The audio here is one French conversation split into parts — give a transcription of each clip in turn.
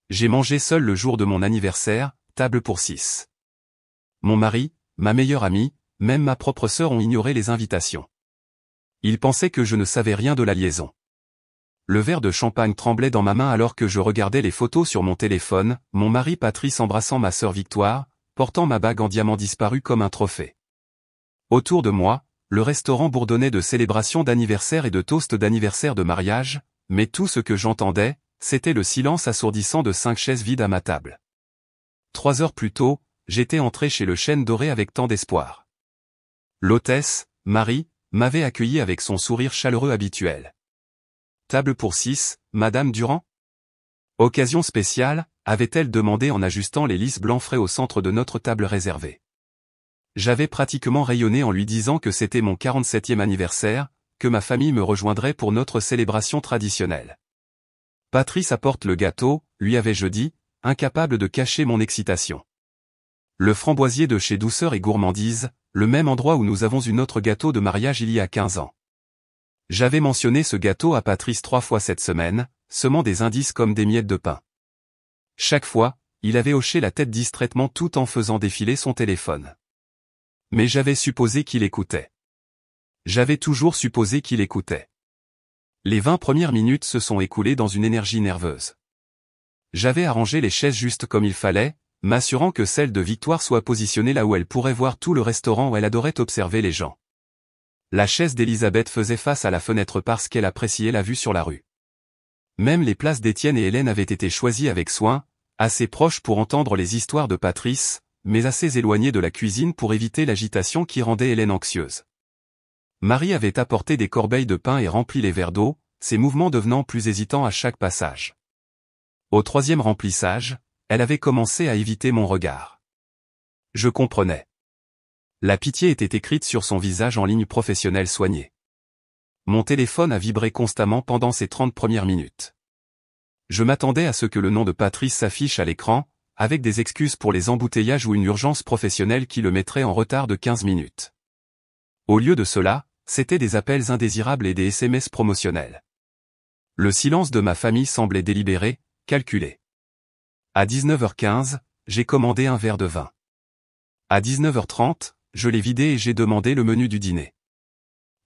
J'ai mangé seul le jour de mon anniversaire, table pour 6. Mon mari, ma meilleure amie, même ma propre sœur ont ignoré les invitations. Ils pensaient que je ne savais rien de la liaison. Le verre de champagne tremblait dans ma main alors que je regardais les photos sur mon téléphone, mon mari Patrice embrassant ma sœur Victoire, portant ma bague en diamant disparue comme un trophée. Autour de moi, le restaurant bourdonnait de célébrations d'anniversaire et de toasts d'anniversaire de mariage, mais tout ce que j'entendais, c'était le silence assourdissant de 5 chaises vides à ma table. 3 heures plus tôt, j'étais entré chez le Chêne Doré avec tant d'espoir. L'hôtesse, Marie, m'avait accueilli avec son sourire chaleureux habituel. Table pour 6, Madame Durand ? Occasion spéciale, avait-elle demandé en ajustant les lisses blancs frais au centre de notre table réservée. J'avais pratiquement rayonné en lui disant que c'était mon 47e anniversaire, que ma famille me rejoindrait pour notre célébration traditionnelle. Patrice apporte le gâteau, lui avais-je dit, incapable de cacher mon excitation. Le framboisier de chez Douceur et Gourmandise, le même endroit où nous avons eu notre gâteau de mariage il y a 15 ans. J'avais mentionné ce gâteau à Patrice 3 fois cette semaine, semant des indices comme des miettes de pain. Chaque fois, il avait hoché la tête distraitement tout en faisant défiler son téléphone. Mais j'avais supposé qu'il écoutait. J'avais toujours supposé qu'il écoutait. Les 20 premières minutes se sont écoulées dans une énergie nerveuse. J'avais arrangé les chaises juste comme il fallait, m'assurant que celle de Victoire soit positionnée là où elle pourrait voir tout le restaurant où elle adorait observer les gens. La chaise d'Elisabeth faisait face à la fenêtre parce qu'elle appréciait la vue sur la rue. Même les places d'Étienne et Hélène avaient été choisies avec soin, assez proches pour entendre les histoires de Patrice, mais assez éloignées de la cuisine pour éviter l'agitation qui rendait Hélène anxieuse. Marie avait apporté des corbeilles de pain et rempli les verres d'eau, ses mouvements devenant plus hésitants à chaque passage. Au 3e remplissage, elle avait commencé à éviter mon regard. Je comprenais. La pitié était écrite sur son visage en lignes professionnelles soignées. Mon téléphone a vibré constamment pendant ces 30 premières minutes. Je m'attendais à ce que le nom de Patrice s'affiche à l'écran, avec des excuses pour les embouteillages ou une urgence professionnelle qui le mettrait en retard de 15 minutes. Au lieu de cela, c'étaient des appels indésirables et des SMS promotionnels. Le silence de ma famille semblait délibéré, calculé. À 19h15, j'ai commandé un verre de vin. À 19h30, je l'ai vidé et j'ai demandé le menu du dîner.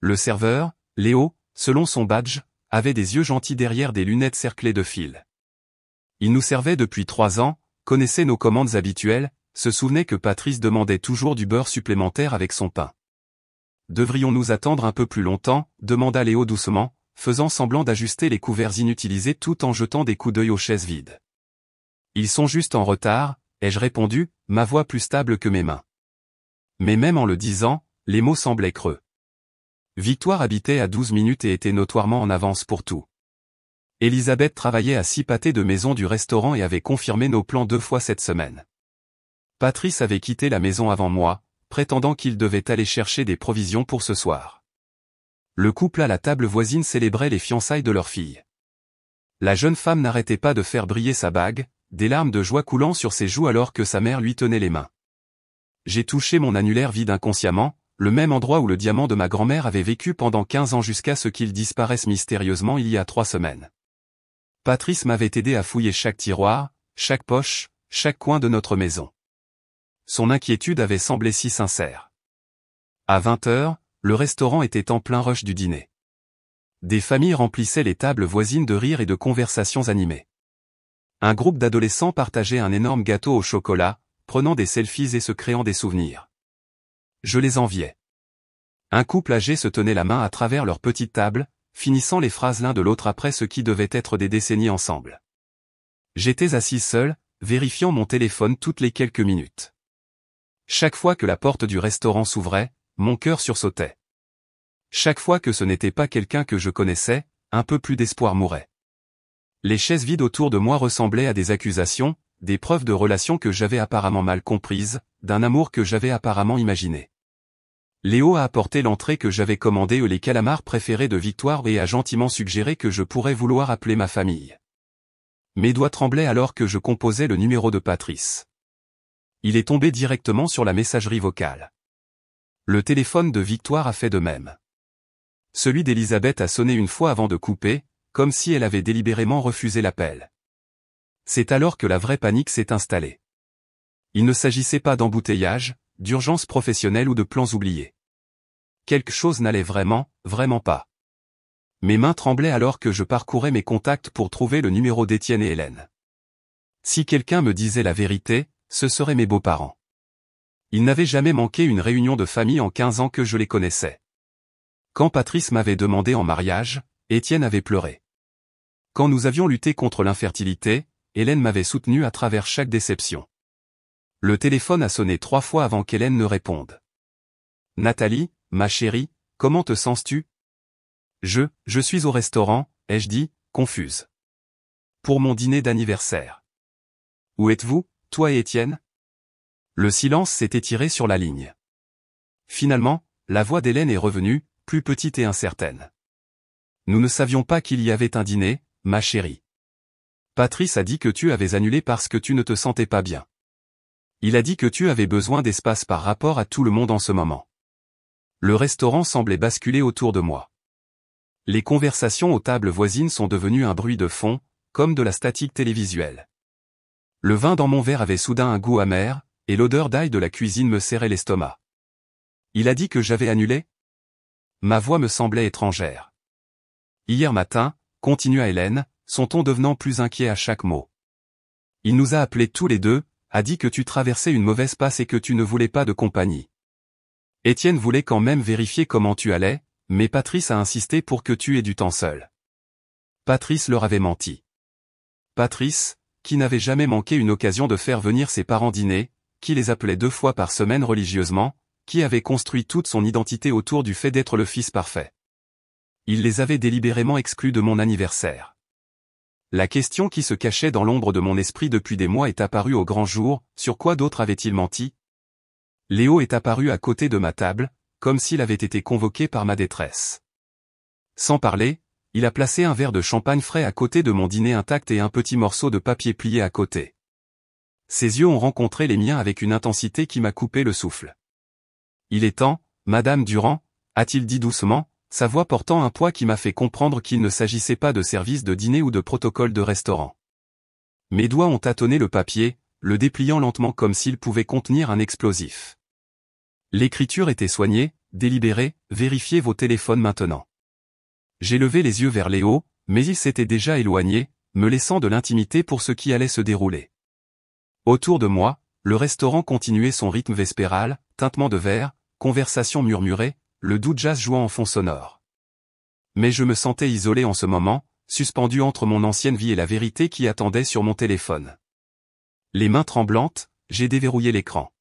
Le serveur, Léo, selon son badge, avait des yeux gentils derrière des lunettes cerclées de fil. Il nous servait depuis 3 ans, connaissait nos commandes habituelles, se souvenait que Patrice demandait toujours du beurre supplémentaire avec son pain. Devrions-nous attendre un peu plus longtemps, demanda Léo doucement, faisant semblant d'ajuster les couverts inutilisés tout en jetant des coups d'œil aux chaises vides. Ils sont juste en retard, ai-je répondu, ma voix plus stable que mes mains. Mais même en le disant, les mots semblaient creux. Victoire habitait à 12 minutes et était notoirement en avance pour tout. Elisabeth travaillait à 6 pâtés de maison du restaurant et avait confirmé nos plans 2 fois cette semaine. Patrice avait quitté la maison avant moi, prétendant qu'il devait aller chercher des provisions pour ce soir. Le couple à la table voisine célébrait les fiançailles de leur fille. La jeune femme n'arrêtait pas de faire briller sa bague, des larmes de joie coulant sur ses joues alors que sa mère lui tenait les mains. J'ai touché mon annulaire vide inconsciemment, le même endroit où le diamant de ma grand-mère avait vécu pendant 15 ans jusqu'à ce qu'il disparaisse mystérieusement il y a 3 semaines. Patrice m'avait aidé à fouiller chaque tiroir, chaque poche, chaque coin de notre maison. Son inquiétude avait semblé si sincère. À 20h, le restaurant était en plein rush du dîner. Des familles remplissaient les tables voisines de rires et de conversations animées. Un groupe d'adolescents partageait un énorme gâteau au chocolat, prenant des selfies et se créant des souvenirs. Je les enviais. Un couple âgé se tenait la main à travers leur petite table, finissant les phrases l'un de l'autre après ce qui devait être des décennies ensemble. J'étais assis seul, vérifiant mon téléphone toutes les quelques minutes. Chaque fois que la porte du restaurant s'ouvrait, mon cœur sursautait. Chaque fois que ce n'était pas quelqu'un que je connaissais, un peu plus d'espoir mourait. Les chaises vides autour de moi ressemblaient à des accusations, des preuves de relations que j'avais apparemment mal comprises, d'un amour que j'avais apparemment imaginé. Léo a apporté l'entrée que j'avais commandée les calamars préférés de Victoire et a gentiment suggéré que je pourrais vouloir appeler ma famille. Mes doigts tremblaient alors que je composais le numéro de Patrice. Il est tombé directement sur la messagerie vocale. Le téléphone de Victoire a fait de même. Celui d'Elisabeth a sonné une fois avant de couper, comme si elle avait délibérément refusé l'appel. C'est alors que la vraie panique s'est installée. Il ne s'agissait pas d'embouteillage, d'urgence professionnelle ou de plans oubliés. Quelque chose n'allait vraiment pas. Mes mains tremblaient alors que je parcourais mes contacts pour trouver le numéro d'Étienne et Hélène. Si quelqu'un me disait la vérité, ce seraient mes beaux-parents. Ils n'avaient jamais manqué une réunion de famille en 15 ans que je les connaissais. Quand Patrice m'avait demandé en mariage, Étienne avait pleuré. Quand nous avions lutté contre l'infertilité, Hélène m'avait soutenu à travers chaque déception. Le téléphone a sonné 3 fois avant qu'Hélène ne réponde. « Nathalie, ma chérie, comment te sens-tu ? » Je suis au restaurant, ai-je dit, confuse. Pour mon dîner d'anniversaire. Où êtes-vous, toi et Étienne ? Le silence s'est étiré sur la ligne. Finalement, la voix d'Hélène est revenue, plus petite et incertaine. Nous ne savions pas qu'il y avait un dîner, ma chérie. Patrice a dit que tu avais annulé parce que tu ne te sentais pas bien. Il a dit que tu avais besoin d'espace par rapport à tout le monde en ce moment. Le restaurant semblait basculer autour de moi. Les conversations aux tables voisines sont devenues un bruit de fond, comme de la statique télévisuelle. Le vin dans mon verre avait soudain un goût amer, et l'odeur d'ail de la cuisine me serrait l'estomac. Il a dit que j'avais annulé ? Ma voix me semblait étrangère. Hier matin, continua Hélène, son ton devenant plus inquiet à chaque mot. Il nous a appelés tous les deux, a dit que tu traversais une mauvaise passe et que tu ne voulais pas de compagnie. Étienne voulait quand même vérifier comment tu allais, mais Patrice a insisté pour que tu aies du temps seul. Patrice leur avait menti. Patrice, qui n'avait jamais manqué une occasion de faire venir ses parents dîner, qui les appelait 2 fois par semaine religieusement, qui avait construit toute son identité autour du fait d'être le fils parfait. Il les avait délibérément exclus de mon anniversaire. La question qui se cachait dans l'ombre de mon esprit depuis des mois est apparue au grand jour, sur quoi d'autre avait-il menti ? Léo est apparu à côté de ma table, comme s'il avait été convoqué par ma détresse. Sans parler, il a placé un verre de champagne frais à côté de mon dîner intact et un petit morceau de papier plié à côté. Ses yeux ont rencontré les miens avec une intensité qui m'a coupé le souffle. « Il est temps, Madame Durand », a-t-il dit doucement, sa voix portant un poids qui m'a fait comprendre qu'il ne s'agissait pas de service de dîner ou de protocole de restaurant. Mes doigts ont tâtonné le papier, le dépliant lentement comme s'il pouvait contenir un explosif. L'écriture était soignée, délibérée, vérifiez vos téléphones maintenant. J'ai levé les yeux vers Léo, mais il s'était déjà éloigné, me laissant de l'intimité pour ce qui allait se dérouler. Autour de moi, le restaurant continuait son rythme vespéral, tintement de verre, conversation murmurée, le doux jazz jouant en fond sonore. Mais je me sentais isolé en ce moment, suspendu entre mon ancienne vie et la vérité qui attendait sur mon téléphone. Les mains tremblantes, j'ai déverrouillé l'écran.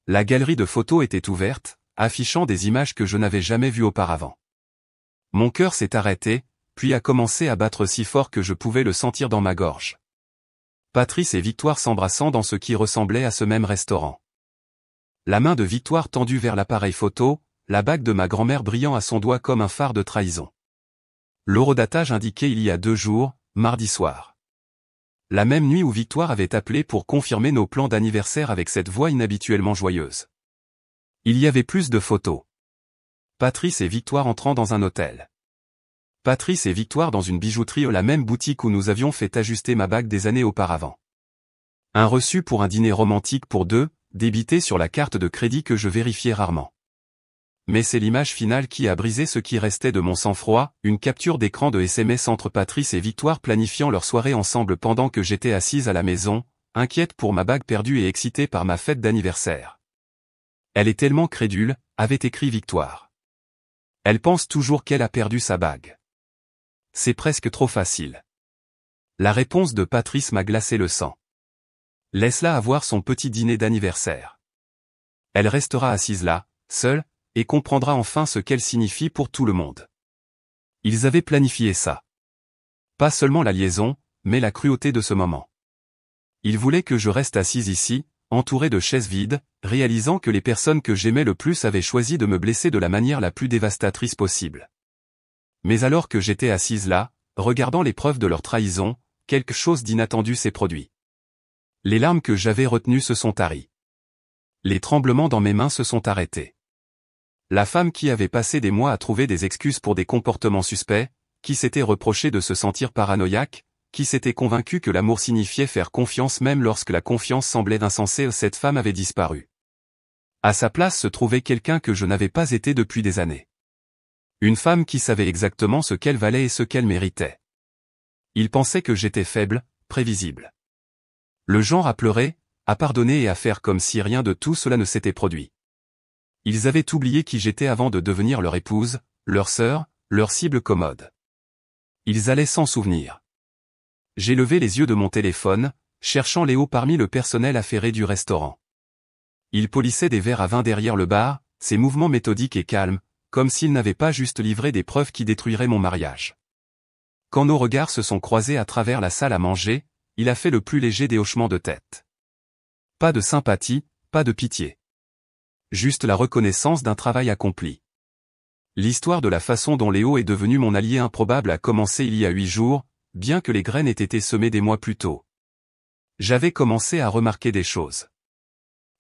La galerie de photos était ouverte, affichant des images que je n'avais jamais vues auparavant. Mon cœur s'est arrêté, puis a commencé à battre si fort que je pouvais le sentir dans ma gorge. Patrice et Victoire s'embrassant dans ce qui ressemblait à ce même restaurant. La main de Victoire tendue vers l'appareil photo, la bague de ma grand-mère brillant à son doigt comme un phare de trahison. L'horodatage indiquait il y a 2 jours, mardi soir. La même nuit où Victoire avait appelé pour confirmer nos plans d'anniversaire avec cette voix inhabituellement joyeuse. Il y avait plus de photos. Patrice et Victoire entrant dans un hôtel. Patrice et Victoire dans une bijouterie la même boutique où nous avions fait ajuster ma bague des années auparavant. Un reçu pour un dîner romantique pour 2, débité sur la carte de crédit que je vérifiais rarement. Mais c'est l'image finale qui a brisé ce qui restait de mon sang-froid, une capture d'écran de SMS entre Patrice et Victoire planifiant leur soirée ensemble pendant que j'étais assise à la maison, inquiète pour ma bague perdue et excitée par ma fête d'anniversaire. Elle est tellement crédule, avait écrit Victoire. Elle pense toujours qu'elle a perdu sa bague. C'est presque trop facile. La réponse de Patrice m'a glacé le sang. Laisse-la avoir son petit dîner d'anniversaire. Elle restera assise là, seule, et comprendra enfin ce qu'elle signifie pour tout le monde. Ils avaient planifié ça. Pas seulement la liaison, mais la cruauté de ce moment. Ils voulaient que je reste assise ici, entouré de chaises vides, réalisant que les personnes que j'aimais le plus avaient choisi de me blesser de la manière la plus dévastatrice possible. Mais alors que j'étais assise là, regardant les preuves de leur trahison, quelque chose d'inattendu s'est produit. Les larmes que j'avais retenues se sont taries. Les tremblements dans mes mains se sont arrêtés. La femme qui avait passé des mois à trouver des excuses pour des comportements suspects, qui s'était reproché de se sentir paranoïaque, qui s'était convaincu que l'amour signifiait faire confiance même lorsque la confiance semblait insensée. Cette femme avait disparu. À sa place se trouvait quelqu'un que je n'avais pas été depuis des années. Une femme qui savait exactement ce qu'elle valait et ce qu'elle méritait. Il pensait que j'étais faible, prévisible. Le genre à pleurer, à pardonner et à faire comme si rien de tout cela ne s'était produit. Ils avaient oublié qui j'étais avant de devenir leur épouse, leur sœur, leur cible commode. Ils allaient s'en souvenir. J'ai levé les yeux de mon téléphone, cherchant Léo parmi le personnel affairé du restaurant. Il polissait des verres à vin derrière le bar, ses mouvements méthodiques et calmes, comme s'il n'avait pas juste livré des preuves qui détruiraient mon mariage. Quand nos regards se sont croisés à travers la salle à manger, il a fait le plus léger des hochements de tête. Pas de sympathie, pas de pitié. Juste la reconnaissance d'un travail accompli. L'histoire de la façon dont Léo est devenu mon allié improbable a commencé il y a 8 jours, bien que les graines aient été semées des mois plus tôt. J'avais commencé à remarquer des choses.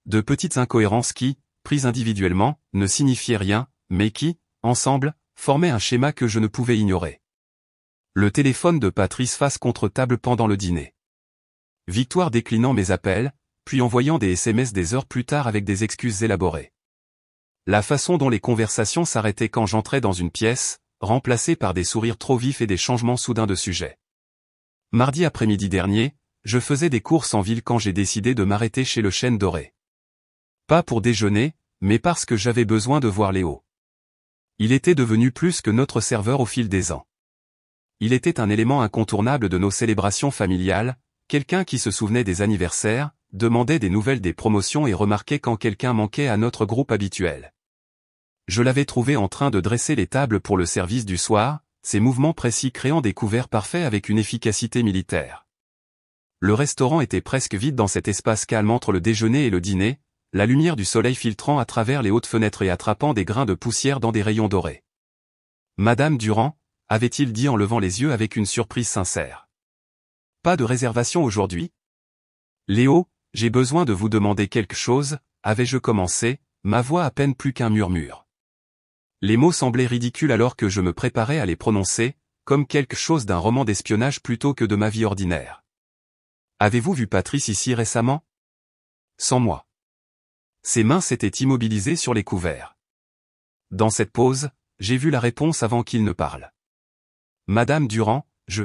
De petites incohérences qui, prises individuellement, ne signifiaient rien, mais qui, ensemble, formaient un schéma que je ne pouvais ignorer. Le téléphone de Patrice face contre table pendant le dîner. Victoire déclinant mes appels, puis envoyant des SMS des heures plus tard avec des excuses élaborées. La façon dont les conversations s'arrêtaient quand j'entrais dans une pièce, remplacées par des sourires trop vifs et des changements soudains de sujet. Mardi après-midi dernier, je faisais des courses en ville quand j'ai décidé de m'arrêter chez le Chêne Doré. Pas pour déjeuner, mais parce que j'avais besoin de voir Léo. Il était devenu plus que notre serveur au fil des ans. Il était un élément incontournable de nos célébrations familiales, quelqu'un qui se souvenait des anniversaires, demandait des nouvelles des promotions et remarquait quand quelqu'un manquait à notre groupe habituel. Je l'avais trouvé en train de dresser les tables pour le service du soir, ses mouvements précis créant des couverts parfaits avec une efficacité militaire. Le restaurant était presque vide dans cet espace calme entre le déjeuner et le dîner, la lumière du soleil filtrant à travers les hautes fenêtres et attrapant des grains de poussière dans des rayons dorés. « Madame Durand » avait-il dit en levant les yeux avec une surprise sincère. « Pas de réservation aujourd'hui ? Léo, j'ai besoin de vous demander quelque chose, avais-je commencé, ma voix à peine plus qu'un murmure. Les mots semblaient ridicules alors que je me préparais à les prononcer, comme quelque chose d'un roman d'espionnage plutôt que de ma vie ordinaire. Avez-vous vu Patrice ici récemment ? Sans moi. Ses mains s'étaient immobilisées sur les couverts. Dans cette pause, j'ai vu la réponse avant qu'il ne parle. Madame Durand, je...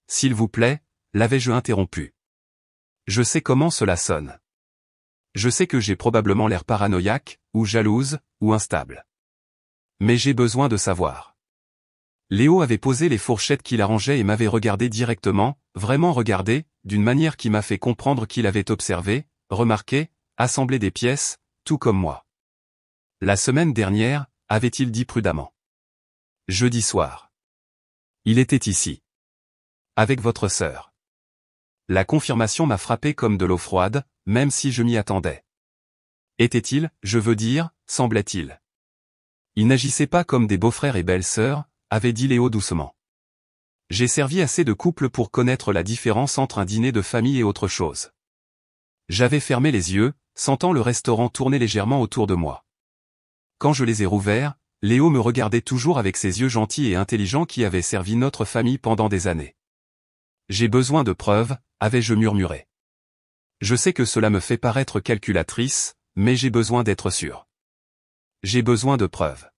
S'il vous plaît, l'avais-je interrompu. Je sais comment cela sonne. Je sais que j'ai probablement l'air paranoïaque, ou jalouse, ou instable. Mais j'ai besoin de savoir. Léo avait posé les fourchettes qu'il arrangeait et m'avait regardé directement, vraiment regardé, d'une manière qui m'a fait comprendre qu'il avait observé, remarqué, assemblé des pièces, tout comme moi. La semaine dernière, avait-il dit prudemment. Jeudi soir. Il était ici. Avec votre sœur. La confirmation m'a frappé comme de l'eau froide, même si je m'y attendais. Était-il, je veux dire, semblait-il. Ils n'agissaient pas comme des beaux-frères et belles-sœurs, avait dit Léo doucement. J'ai servi assez de couple pour connaître la différence entre un dîner de famille et autre chose. J'avais fermé les yeux, sentant le restaurant tourner légèrement autour de moi. Quand je les ai rouverts, Léo me regardait toujours avec ses yeux gentils et intelligents qui avaient servi notre famille pendant des années. J'ai besoin de preuves, avais-je murmuré. Je sais que cela me fait paraître calculatrice, mais j'ai besoin d'être sûr. J'ai besoin de preuves.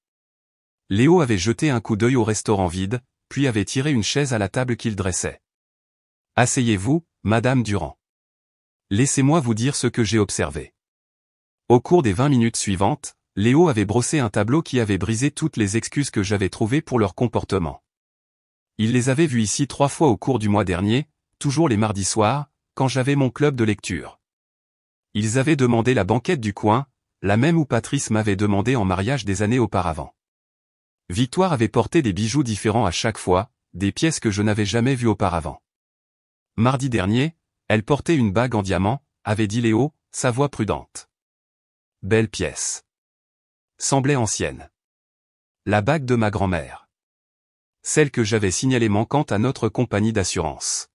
Léo avait jeté un coup d'œil au restaurant vide, puis avait tiré une chaise à la table qu'il dressait. Asseyez-vous, Madame Durand. Laissez-moi vous dire ce que j'ai observé. Au cours des 20 minutes suivantes, Léo avait brossé un tableau qui avait brisé toutes les excuses que j'avais trouvées pour leur comportement. Il les avait vus ici 3 fois au cours du mois dernier, toujours les mardis soirs, quand j'avais mon club de lecture. Ils avaient demandé la banquette du coin, la même où Patrice m'avait demandé en mariage des années auparavant. Victoire avait porté des bijoux différents à chaque fois, des pièces que je n'avais jamais vues auparavant. Mardi dernier, elle portait une bague en diamant, avait dit Léo, sa voix prudente. Belle pièce. Semblait ancienne. La bague de ma grand-mère. Celle que j'avais signalée manquante à notre compagnie d'assurance.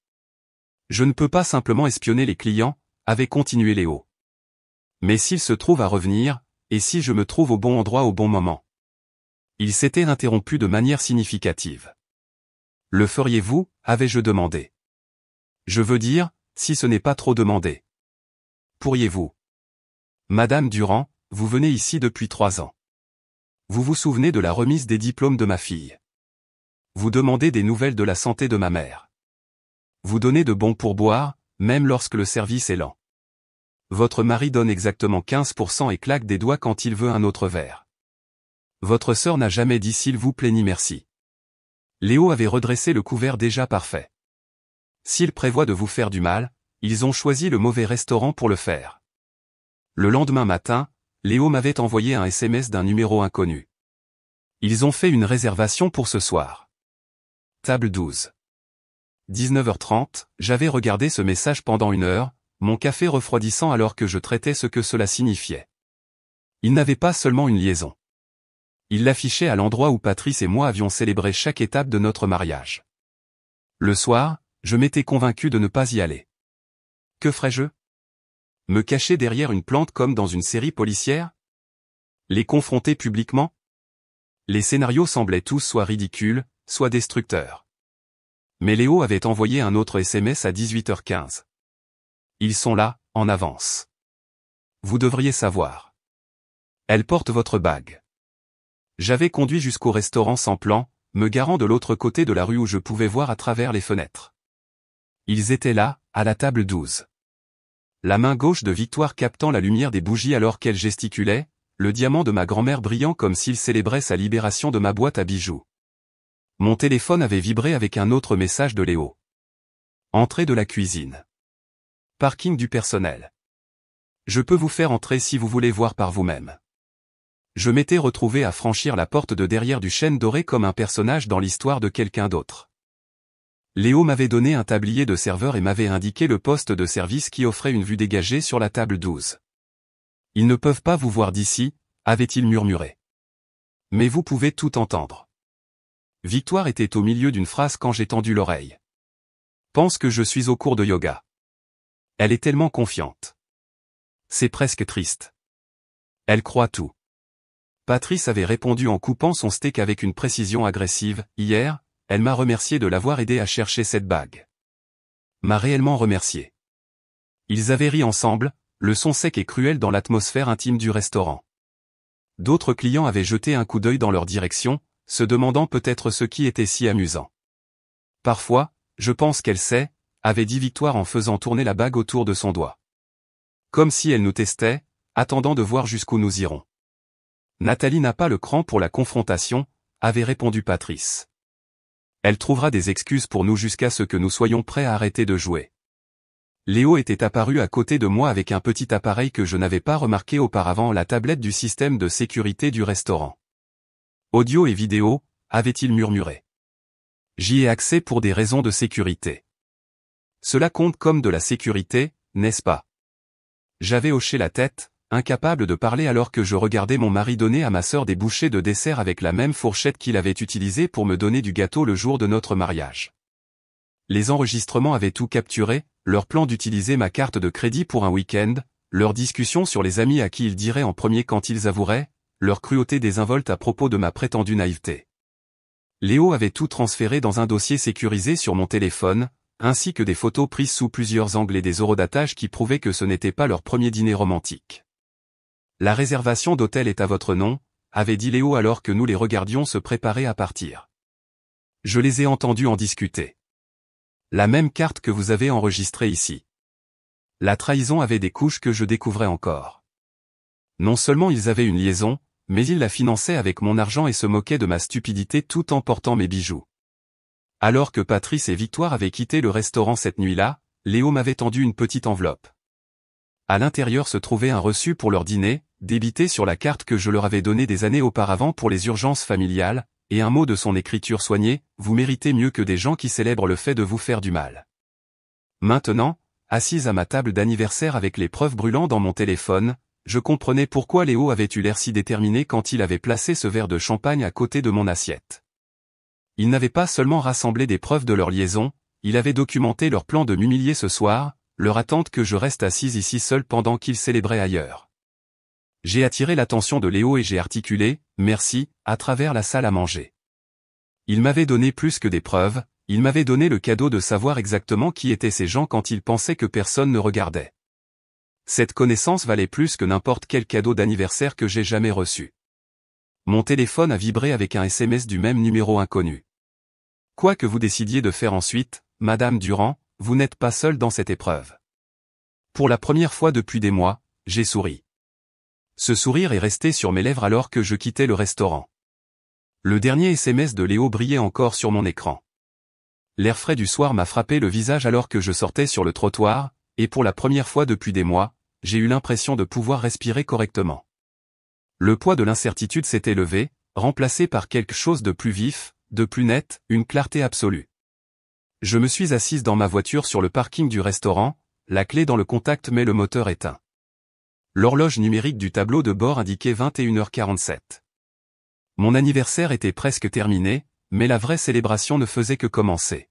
Je ne peux pas simplement espionner les clients, avait continué Léo. Mais s'il se trouve à revenir, et si je me trouve au bon endroit au bon moment. Il s'était interrompu de manière significative. Le feriez-vous, avais-je demandé. Je veux dire, si ce n'est pas trop demandé. Pourriez-vous? Madame Durand, vous venez ici depuis 3 ans. Vous vous souvenez de la remise des diplômes de ma fille. Vous demandez des nouvelles de la santé de ma mère. Vous donnez de bons pourboires, même lorsque le service est lent. Votre mari donne exactement 15% et claque des doigts quand il veut un autre verre. Votre sœur n'a jamais dit s'il vous plaît ni merci. Léo avait redressé le couvert déjà parfait. S'ils prévoient de vous faire du mal, ils ont choisi le mauvais restaurant pour le faire. Le lendemain matin, Léo m'avait envoyé un SMS d'un numéro inconnu. Ils ont fait une réservation pour ce soir. Table 12. 19h30, j'avais regardé ce message pendant 1 heure, mon café refroidissant alors que je traitais ce que cela signifiait. Il n'avait pas seulement une liaison. Il l'affichait à l'endroit où Patrice et moi avions célébré chaque étape de notre mariage. Le soir, je m'étais convaincu de ne pas y aller. Que ferais-je? Me cacher derrière une plante comme dans une série policière? Les confronter publiquement? Les scénarios semblaient tous soit ridicules, soit destructeurs. Mais Léo avait envoyé un autre SMS à 18h15. Ils sont là, en avance. Vous devriez savoir. Elle porte votre bague. J'avais conduit jusqu'au restaurant sans plan, me garant de l'autre côté de la rue où je pouvais voir à travers les fenêtres. Ils étaient là, à la table 12. La main gauche de Victoire captant la lumière des bougies alors qu'elle gesticulait, le diamant de ma grand-mère brillant comme s'il célébrait sa libération de ma boîte à bijoux. Mon téléphone avait vibré avec un autre message de Léo. Entrée de la cuisine. Parking du personnel. Je peux vous faire entrer si vous voulez voir par vous-même. Je m'étais retrouvé à franchir la porte de derrière du chêne doré comme un personnage dans l'histoire de quelqu'un d'autre. Léo m'avait donné un tablier de serveur et m'avait indiqué le poste de service qui offrait une vue dégagée sur la table 12. Ils ne peuvent pas vous voir d'ici, avait-il murmuré. Mais vous pouvez tout entendre. Victoire était au milieu d'une phrase quand j'ai tendu l'oreille. Pense que je suis au cours de yoga. Elle est tellement confiante. C'est presque triste. Elle croit tout. Patrice avait répondu en coupant son steak avec une précision agressive. Hier, elle m'a remercié de l'avoir aidé à chercher cette bague. M'a réellement remercié. Ils avaient ri ensemble, le son sec et cruel dans l'atmosphère intime du restaurant. D'autres clients avaient jeté un coup d'œil dans leur direction, se demandant peut-être ce qui était si amusant. Parfois, je pense qu'elle sait, avait dit Victoire en faisant tourner la bague autour de son doigt. Comme si elle nous testait, attendant de voir jusqu'où nous irons. Nathalie n'a pas le cran pour la confrontation, avait répondu Patrice. Elle trouvera des excuses pour nous jusqu'à ce que nous soyons prêts à arrêter de jouer. Léo était apparu à côté de moi avec un petit appareil que je n'avais pas remarqué auparavant, la tablette du système de sécurité du restaurant. Audio et vidéo, avait-il murmuré. J'y ai accès pour des raisons de sécurité. Cela compte comme de la sécurité, n'est-ce pas? J'avais hoché la tête, incapable de parler alors que je regardais mon mari donner à ma sœur des bouchées de dessert avec la même fourchette qu'il avait utilisée pour me donner du gâteau le jour de notre mariage. Les enregistrements avaient tout capturé, leur plan d'utiliser ma carte de crédit pour un week-end, leur discussion sur les amis à qui ils diraient en premier quand ils avoueraient, leur cruauté désinvolte à propos de ma prétendue naïveté. Léo avait tout transféré dans un dossier sécurisé sur mon téléphone, ainsi que des photos prises sous plusieurs angles et des eurodatages qui prouvaient que ce n'était pas leur premier dîner romantique. La réservation d'hôtel est à votre nom, avait dit Léo alors que nous les regardions se préparer à partir. Je les ai entendus en discuter. La même carte que vous avez enregistrée ici. La trahison avait des couches que je découvrais encore. Non seulement ils avaient une liaison, mais ils la finançaient avec mon argent et se moquaient de ma stupidité tout en portant mes bijoux. Alors que Patrice et Victoire avaient quitté le restaurant cette nuit-là, Léo m'avait tendu une petite enveloppe. À l'intérieur se trouvait un reçu pour leur dîner, débité sur la carte que je leur avais donnée des années auparavant pour les urgences familiales, et un mot de son écriture soignée, vous méritez mieux que des gens qui célèbrent le fait de vous faire du mal. Maintenant, assise à ma table d'anniversaire avec les preuves brûlant dans mon téléphone, je comprenais pourquoi Léo avait eu l'air si déterminé quand il avait placé ce verre de champagne à côté de mon assiette. Il n'avait pas seulement rassemblé des preuves de leur liaison, il avait documenté leur plan de m'humilier ce soir, leur attente que je reste assise ici seule pendant qu'ils célébraient ailleurs. J'ai attiré l'attention de Léo et j'ai articulé « merci » à travers la salle à manger. Il m'avait donné plus que des preuves, Il m'avait donné le cadeau de savoir exactement qui étaient ces gens quand il pensait que personne ne regardait. Cette connaissance valait plus que n'importe quel cadeau d'anniversaire que j'ai jamais reçu. Mon téléphone a vibré avec un SMS du même numéro inconnu. Quoi que vous décidiez de faire ensuite, Madame Durand, vous n'êtes pas seule dans cette épreuve. Pour la première fois depuis des mois, j'ai souri. Ce sourire est resté sur mes lèvres alors que je quittais le restaurant. Le dernier SMS de Léo brillait encore sur mon écran. L'air frais du soir m'a frappé le visage alors que je sortais sur le trottoir, et pour la première fois depuis des mois, j'ai eu l'impression de pouvoir respirer correctement. Le poids de l'incertitude s'était levé, remplacé par quelque chose de plus vif, de plus net, une clarté absolue. Je me suis assise dans ma voiture sur le parking du restaurant, la clé dans le contact mais le moteur éteint. L'horloge numérique du tableau de bord indiquait 21h47. Mon anniversaire était presque terminé, mais la vraie célébration ne faisait que commencer.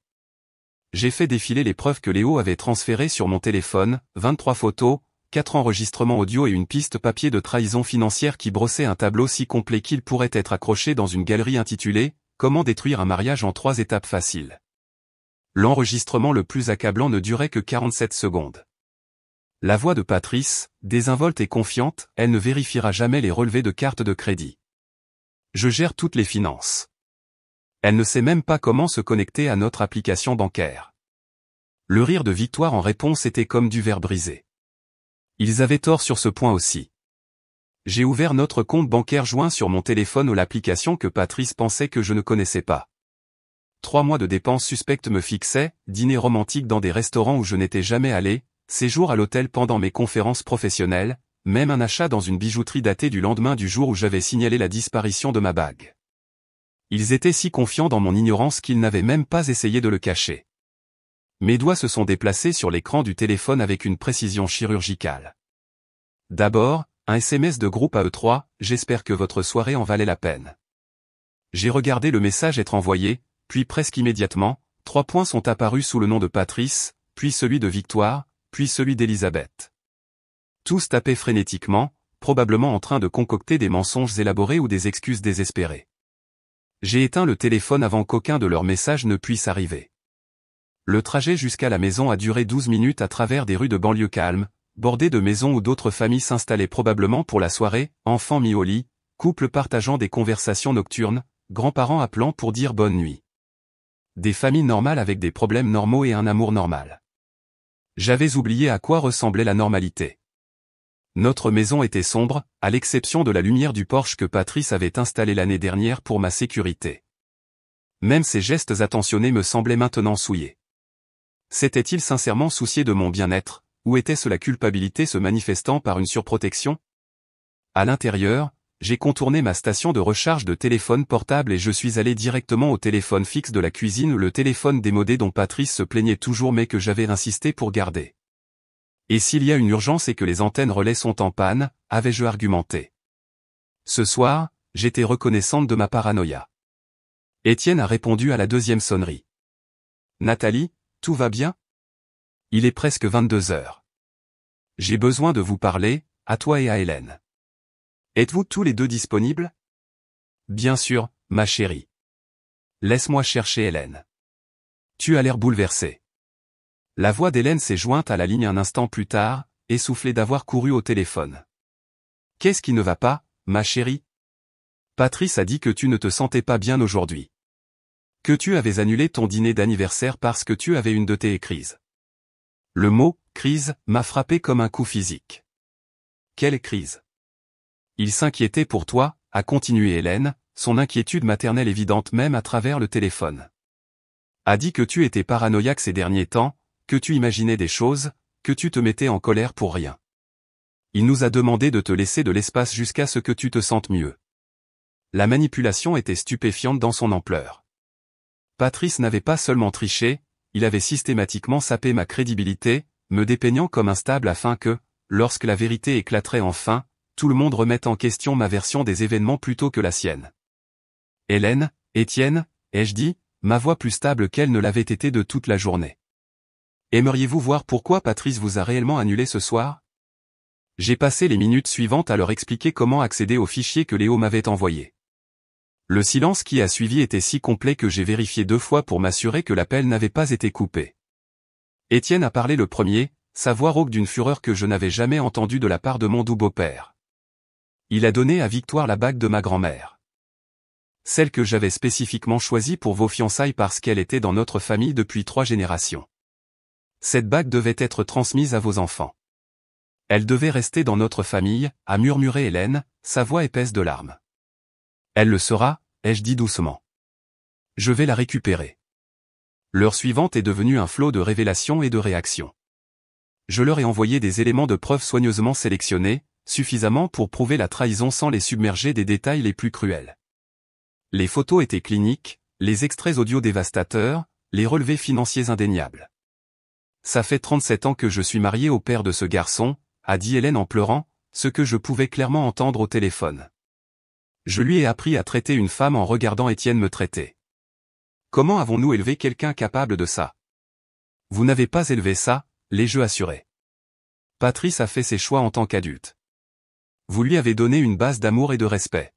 J'ai fait défiler les preuves que Léo avait transférées sur mon téléphone, 23 photos, 4 enregistrements audio et une piste papier de trahison financière qui brossait un tableau si complet qu'il pourrait être accroché dans une galerie intitulée « Comment détruire un mariage en 3 étapes faciles ». L'enregistrement le plus accablant ne durait que 47 secondes. La voix de Patrice, désinvolte et confiante, elle ne vérifiera jamais les relevés de carte de crédit. Je gère toutes les finances. Elle ne sait même pas comment se connecter à notre application bancaire. Le rire de Victoire en réponse était comme du verre brisé. Ils avaient tort sur ce point aussi. J'ai ouvert notre compte bancaire joint sur mon téléphone ou l'application que Patrice pensait que je ne connaissais pas. 3 mois de dépenses suspectes me fixaient, dîners romantiques dans des restaurants où je n'étais jamais allé, séjours à l'hôtel pendant mes conférences professionnelles, même un achat dans une bijouterie datée du lendemain du jour où j'avais signalé la disparition de ma bague. Ils étaient si confiants dans mon ignorance qu'ils n'avaient même pas essayé de le cacher. Mes doigts se sont déplacés sur l'écran du téléphone avec une précision chirurgicale. D'abord, un SMS de groupe à eux 3, j'espère que votre soirée en valait la peine. J'ai regardé le message être envoyé, puis presque immédiatement, 3 points sont apparus sous le nom de Patrice, puis celui de Victoire, puis celui d'Elisabeth. Tous tapaient frénétiquement, probablement en train de concocter des mensonges élaborés ou des excuses désespérées. J'ai éteint le téléphone avant qu'aucun de leurs messages ne puisse arriver. Le trajet jusqu'à la maison a duré 12 minutes à travers des rues de banlieue calmes, bordées de maisons où d'autres familles s'installaient probablement pour la soirée, enfants mis au lit, couples partageant des conversations nocturnes, grands-parents appelant pour dire bonne nuit. Des familles normales avec des problèmes normaux et un amour normal. J'avais oublié à quoi ressemblait la normalité. Notre maison était sombre, à l'exception de la lumière du Porsche que Patrice avait installé l'année dernière pour ma sécurité. Même ses gestes attentionnés me semblaient maintenant souillés. S'était-il sincèrement soucié de mon bien-être, ou était-ce la culpabilité se manifestant par une surprotection? À l'intérieur, j'ai contourné ma station de recharge de téléphone portable et je suis allé directement au téléphone fixe de la cuisine, le téléphone démodé dont Patrice se plaignait toujours mais que j'avais insisté pour garder. Et s'il y a une urgence et que les antennes relais sont en panne, avais-je argumenté. Ce soir, j'étais reconnaissante de ma paranoïa. Étienne a répondu à la 2e sonnerie. Nathalie, tout va bien? Il est presque 22 heures. J'ai besoin de vous parler, à toi et à Hélène. Êtes-vous tous les deux disponibles? Bien sûr, ma chérie. Laisse-moi chercher Hélène. Tu as l'air bouleversée. La voix d'Hélène s'est jointe à la ligne un instant plus tard, essoufflée d'avoir couru au téléphone. Qu'est-ce qui ne va pas, ma chérie? Patrice a dit que tu ne te sentais pas bien aujourd'hui. Que tu avais annulé ton dîner d'anniversaire parce que tu avais une de tes crises. Le mot « crise » m'a frappé comme un coup physique. Quelle crise? Il s'inquiétait pour toi, a continué Hélène, son inquiétude maternelle évidente même à travers le téléphone. A dit que tu étais paranoïaque ces derniers temps, que tu imaginais des choses, que tu te mettais en colère pour rien. Il nous a demandé de te laisser de l'espace jusqu'à ce que tu te sentes mieux. La manipulation était stupéfiante dans son ampleur. Patrice n'avait pas seulement triché, il avait systématiquement sapé ma crédibilité, me dépeignant comme instable afin que, lorsque la vérité éclaterait enfin, tout le monde remette en question ma version des événements plutôt que la sienne. Hélène, Étienne, ai-je dit, ma voix plus stable qu'elle ne l'avait été de toute la journée. Aimeriez-vous voir pourquoi Patrice vous a réellement annulé ce soir? J'ai passé les minutes suivantes à leur expliquer comment accéder au fichier que Léo m'avait envoyé. Le silence qui a suivi était si complet que j'ai vérifié 2 fois pour m'assurer que l'appel n'avait pas été coupé. Étienne a parlé le premier, sa voix rauque d'une fureur que je n'avais jamais entendue de la part de mon doux beau-père. Il a donné à Victoire la bague de ma grand-mère. Celle que j'avais spécifiquement choisie pour vos fiançailles parce qu'elle était dans notre famille depuis 3 générations. Cette bague devait être transmise à vos enfants. Elle devait rester dans notre famille, a murmuré Hélène, sa voix épaisse de larmes. Elle le sera, ai-je dit doucement. Je vais la récupérer. L'heure suivante est devenue un flot de révélations et de réactions. Je leur ai envoyé des éléments de preuve soigneusement sélectionnés, suffisamment pour prouver la trahison sans les submerger des détails les plus cruels. Les photos étaient cliniques, les extraits audio dévastateurs, les relevés financiers indéniables. Ça fait 37 ans que je suis marié au père de ce garçon, a dit Hélène en pleurant, ce que je pouvais clairement entendre au téléphone. Je lui ai appris à traiter une femme en regardant Étienne me traiter. Comment avons-nous élevé quelqu'un capable de ça? Vous n'avez pas élevé ça, l'ai-je assuré. Patrice a fait ses choix en tant qu'adulte. Vous lui avez donné une base d'amour et de respect.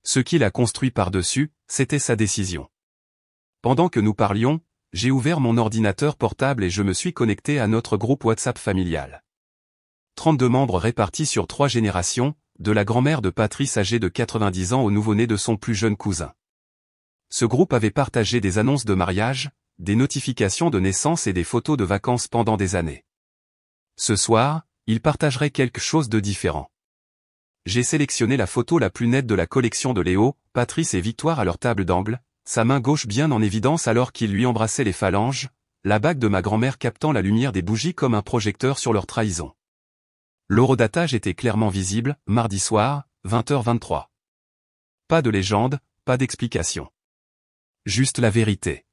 Ce qu'il a construit par-dessus, c'était sa décision. Pendant que nous parlions, j'ai ouvert mon ordinateur portable et je me suis connecté à notre groupe WhatsApp familial. 32 membres répartis sur 3 générations, de la grand-mère de Patrice âgée de 90 ans au nouveau-né de son plus jeune cousin. Ce groupe avait partagé des annonces de mariage, des notifications de naissance et des photos de vacances pendant des années. Ce soir, il partagerait quelque chose de différent. J'ai sélectionné la photo la plus nette de la collection de Léo, Patrice et Victoire à leur table d'angle, sa main gauche bien en évidence alors qu'il lui embrassait les phalanges, la bague de ma grand-mère captant la lumière des bougies comme un projecteur sur leur trahison. L'horodatage était clairement visible, mardi soir, 20h23. Pas de légende, pas d'explication. Juste la vérité.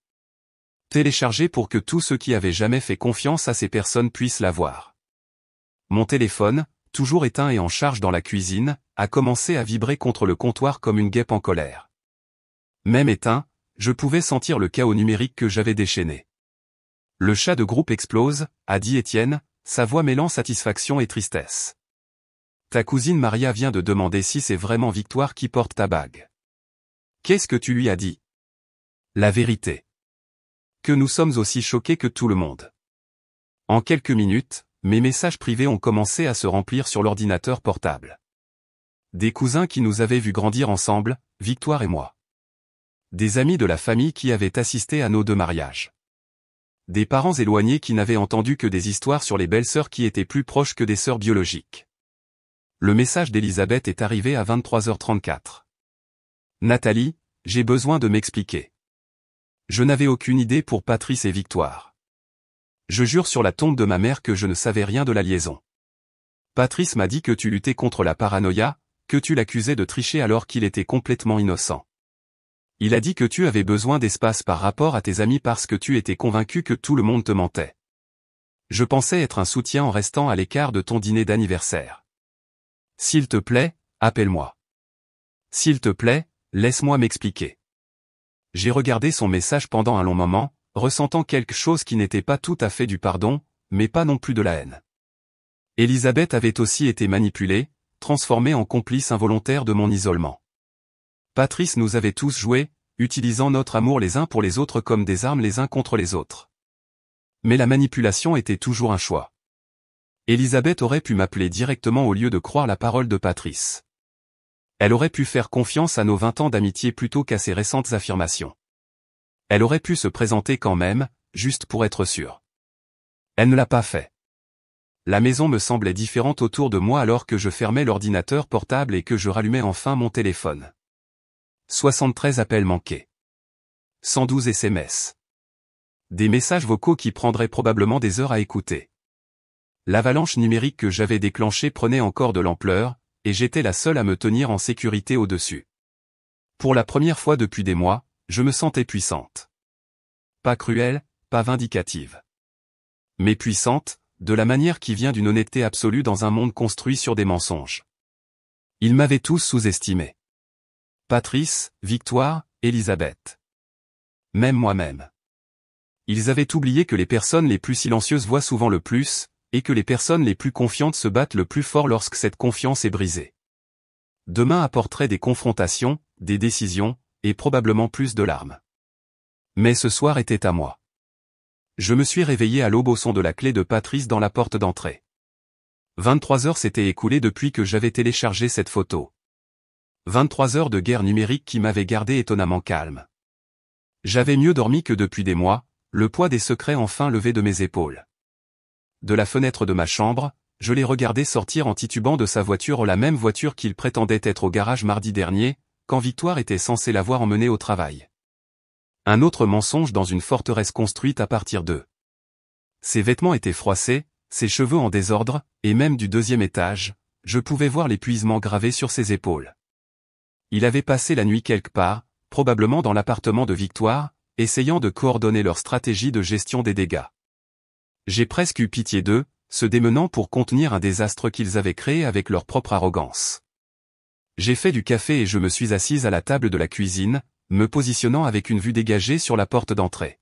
Téléchargé pour que tous ceux qui avaient jamais fait confiance à ces personnes puissent la voir. Mon téléphone, toujours éteint et en charge dans la cuisine, a commencé à vibrer contre le comptoir comme une guêpe en colère. Même éteint, je pouvais sentir le chaos numérique que j'avais déchaîné. Le chat de groupe explose, a dit Étienne, sa voix mêlant satisfaction et tristesse. Ta cousine Maria vient de demander si c'est vraiment Victoire qui porte ta bague. Qu'est-ce que tu lui as dit? La vérité. Que nous sommes aussi choqués que tout le monde. En quelques minutes, mes messages privés ont commencé à se remplir sur l'ordinateur portable. Des cousins qui nous avaient vus grandir ensemble, Victoire et moi. Des amis de la famille qui avaient assisté à nos 2 mariages. Des parents éloignés qui n'avaient entendu que des histoires sur les belles-sœurs qui étaient plus proches que des sœurs biologiques. Le message d'Elisabeth est arrivé à 23h34. Nathalie, j'ai besoin de m'expliquer. Je n'avais aucune idée pour Patrice et Victoire. Je jure sur la tombe de ma mère que je ne savais rien de la liaison. Patrice m'a dit que tu luttais contre la paranoïa, que tu l'accusais de tricher alors qu'il était complètement innocent. Il a dit que tu avais besoin d'espace par rapport à tes amis parce que tu étais convaincu que tout le monde te mentait. Je pensais être un soutien en restant à l'écart de ton dîner d'anniversaire. S'il te plaît, appelle-moi. S'il te plaît, laisse-moi m'expliquer. J'ai regardé son message pendant un long moment, ressentant quelque chose qui n'était pas tout à fait du pardon, mais pas non plus de la haine. Elisabeth avait aussi été manipulée, transformée en complice involontaire de mon isolement. Patrice nous avait tous joués, utilisant notre amour les uns pour les autres comme des armes les uns contre les autres. Mais la manipulation était toujours un choix. Elisabeth aurait pu m'appeler directement au lieu de croire la parole de Patrice. Elle aurait pu faire confiance à nos 20 ans d'amitié plutôt qu'à ses récentes affirmations. Elle aurait pu se présenter quand même, juste pour être sûre. Elle ne l'a pas fait. La maison me semblait différente autour de moi alors que je fermais l'ordinateur portable et que je rallumais enfin mon téléphone. 73 appels manqués. 112 SMS. Des messages vocaux qui prendraient probablement des heures à écouter. L'avalanche numérique que j'avais déclenchée prenait encore de l'ampleur, et j'étais la seule à me tenir en sécurité au-dessus. Pour la première fois depuis des mois, je me sentais puissante. Pas cruelle, pas vindicative. Mais puissante, de la manière qui vient d'une honnêteté absolue dans un monde construit sur des mensonges. Ils m'avaient tous sous-estimé. Patrice, Victoire, Elisabeth. Même moi-même. Ils avaient oublié que les personnes les plus silencieuses voient souvent le plus, et que les personnes les plus confiantes se battent le plus fort lorsque cette confiance est brisée. Demain apporterait des confrontations, des décisions, et probablement plus de larmes. Mais ce soir était à moi. Je me suis réveillé à l'aube au son de la clé de Patrice dans la porte d'entrée. 23 heures s'étaient écoulées depuis que j'avais téléchargé cette photo. 23 heures de guerre numérique qui m'avaient gardé étonnamment calme. J'avais mieux dormi que depuis des mois, le poids des secrets enfin levé de mes épaules. De la fenêtre de ma chambre, je l'ai regardé sortir en titubant de sa voiture, la même voiture qu'il prétendait être au garage mardi dernier, quand Victoire était censée l'avoir emmené au travail. Un autre mensonge dans une forteresse construite à partir d'eux. Ses vêtements étaient froissés, ses cheveux en désordre, et même du deuxième étage, je pouvais voir l'épuisement gravé sur ses épaules. Il avait passé la nuit quelque part, probablement dans l'appartement de Victoire, essayant de coordonner leur stratégie de gestion des dégâts. J'ai presque eu pitié d'eux, se démenant pour contenir un désastre qu'ils avaient créé avec leur propre arrogance. J'ai fait du café et je me suis assise à la table de la cuisine, me positionnant avec une vue dégagée sur la porte d'entrée.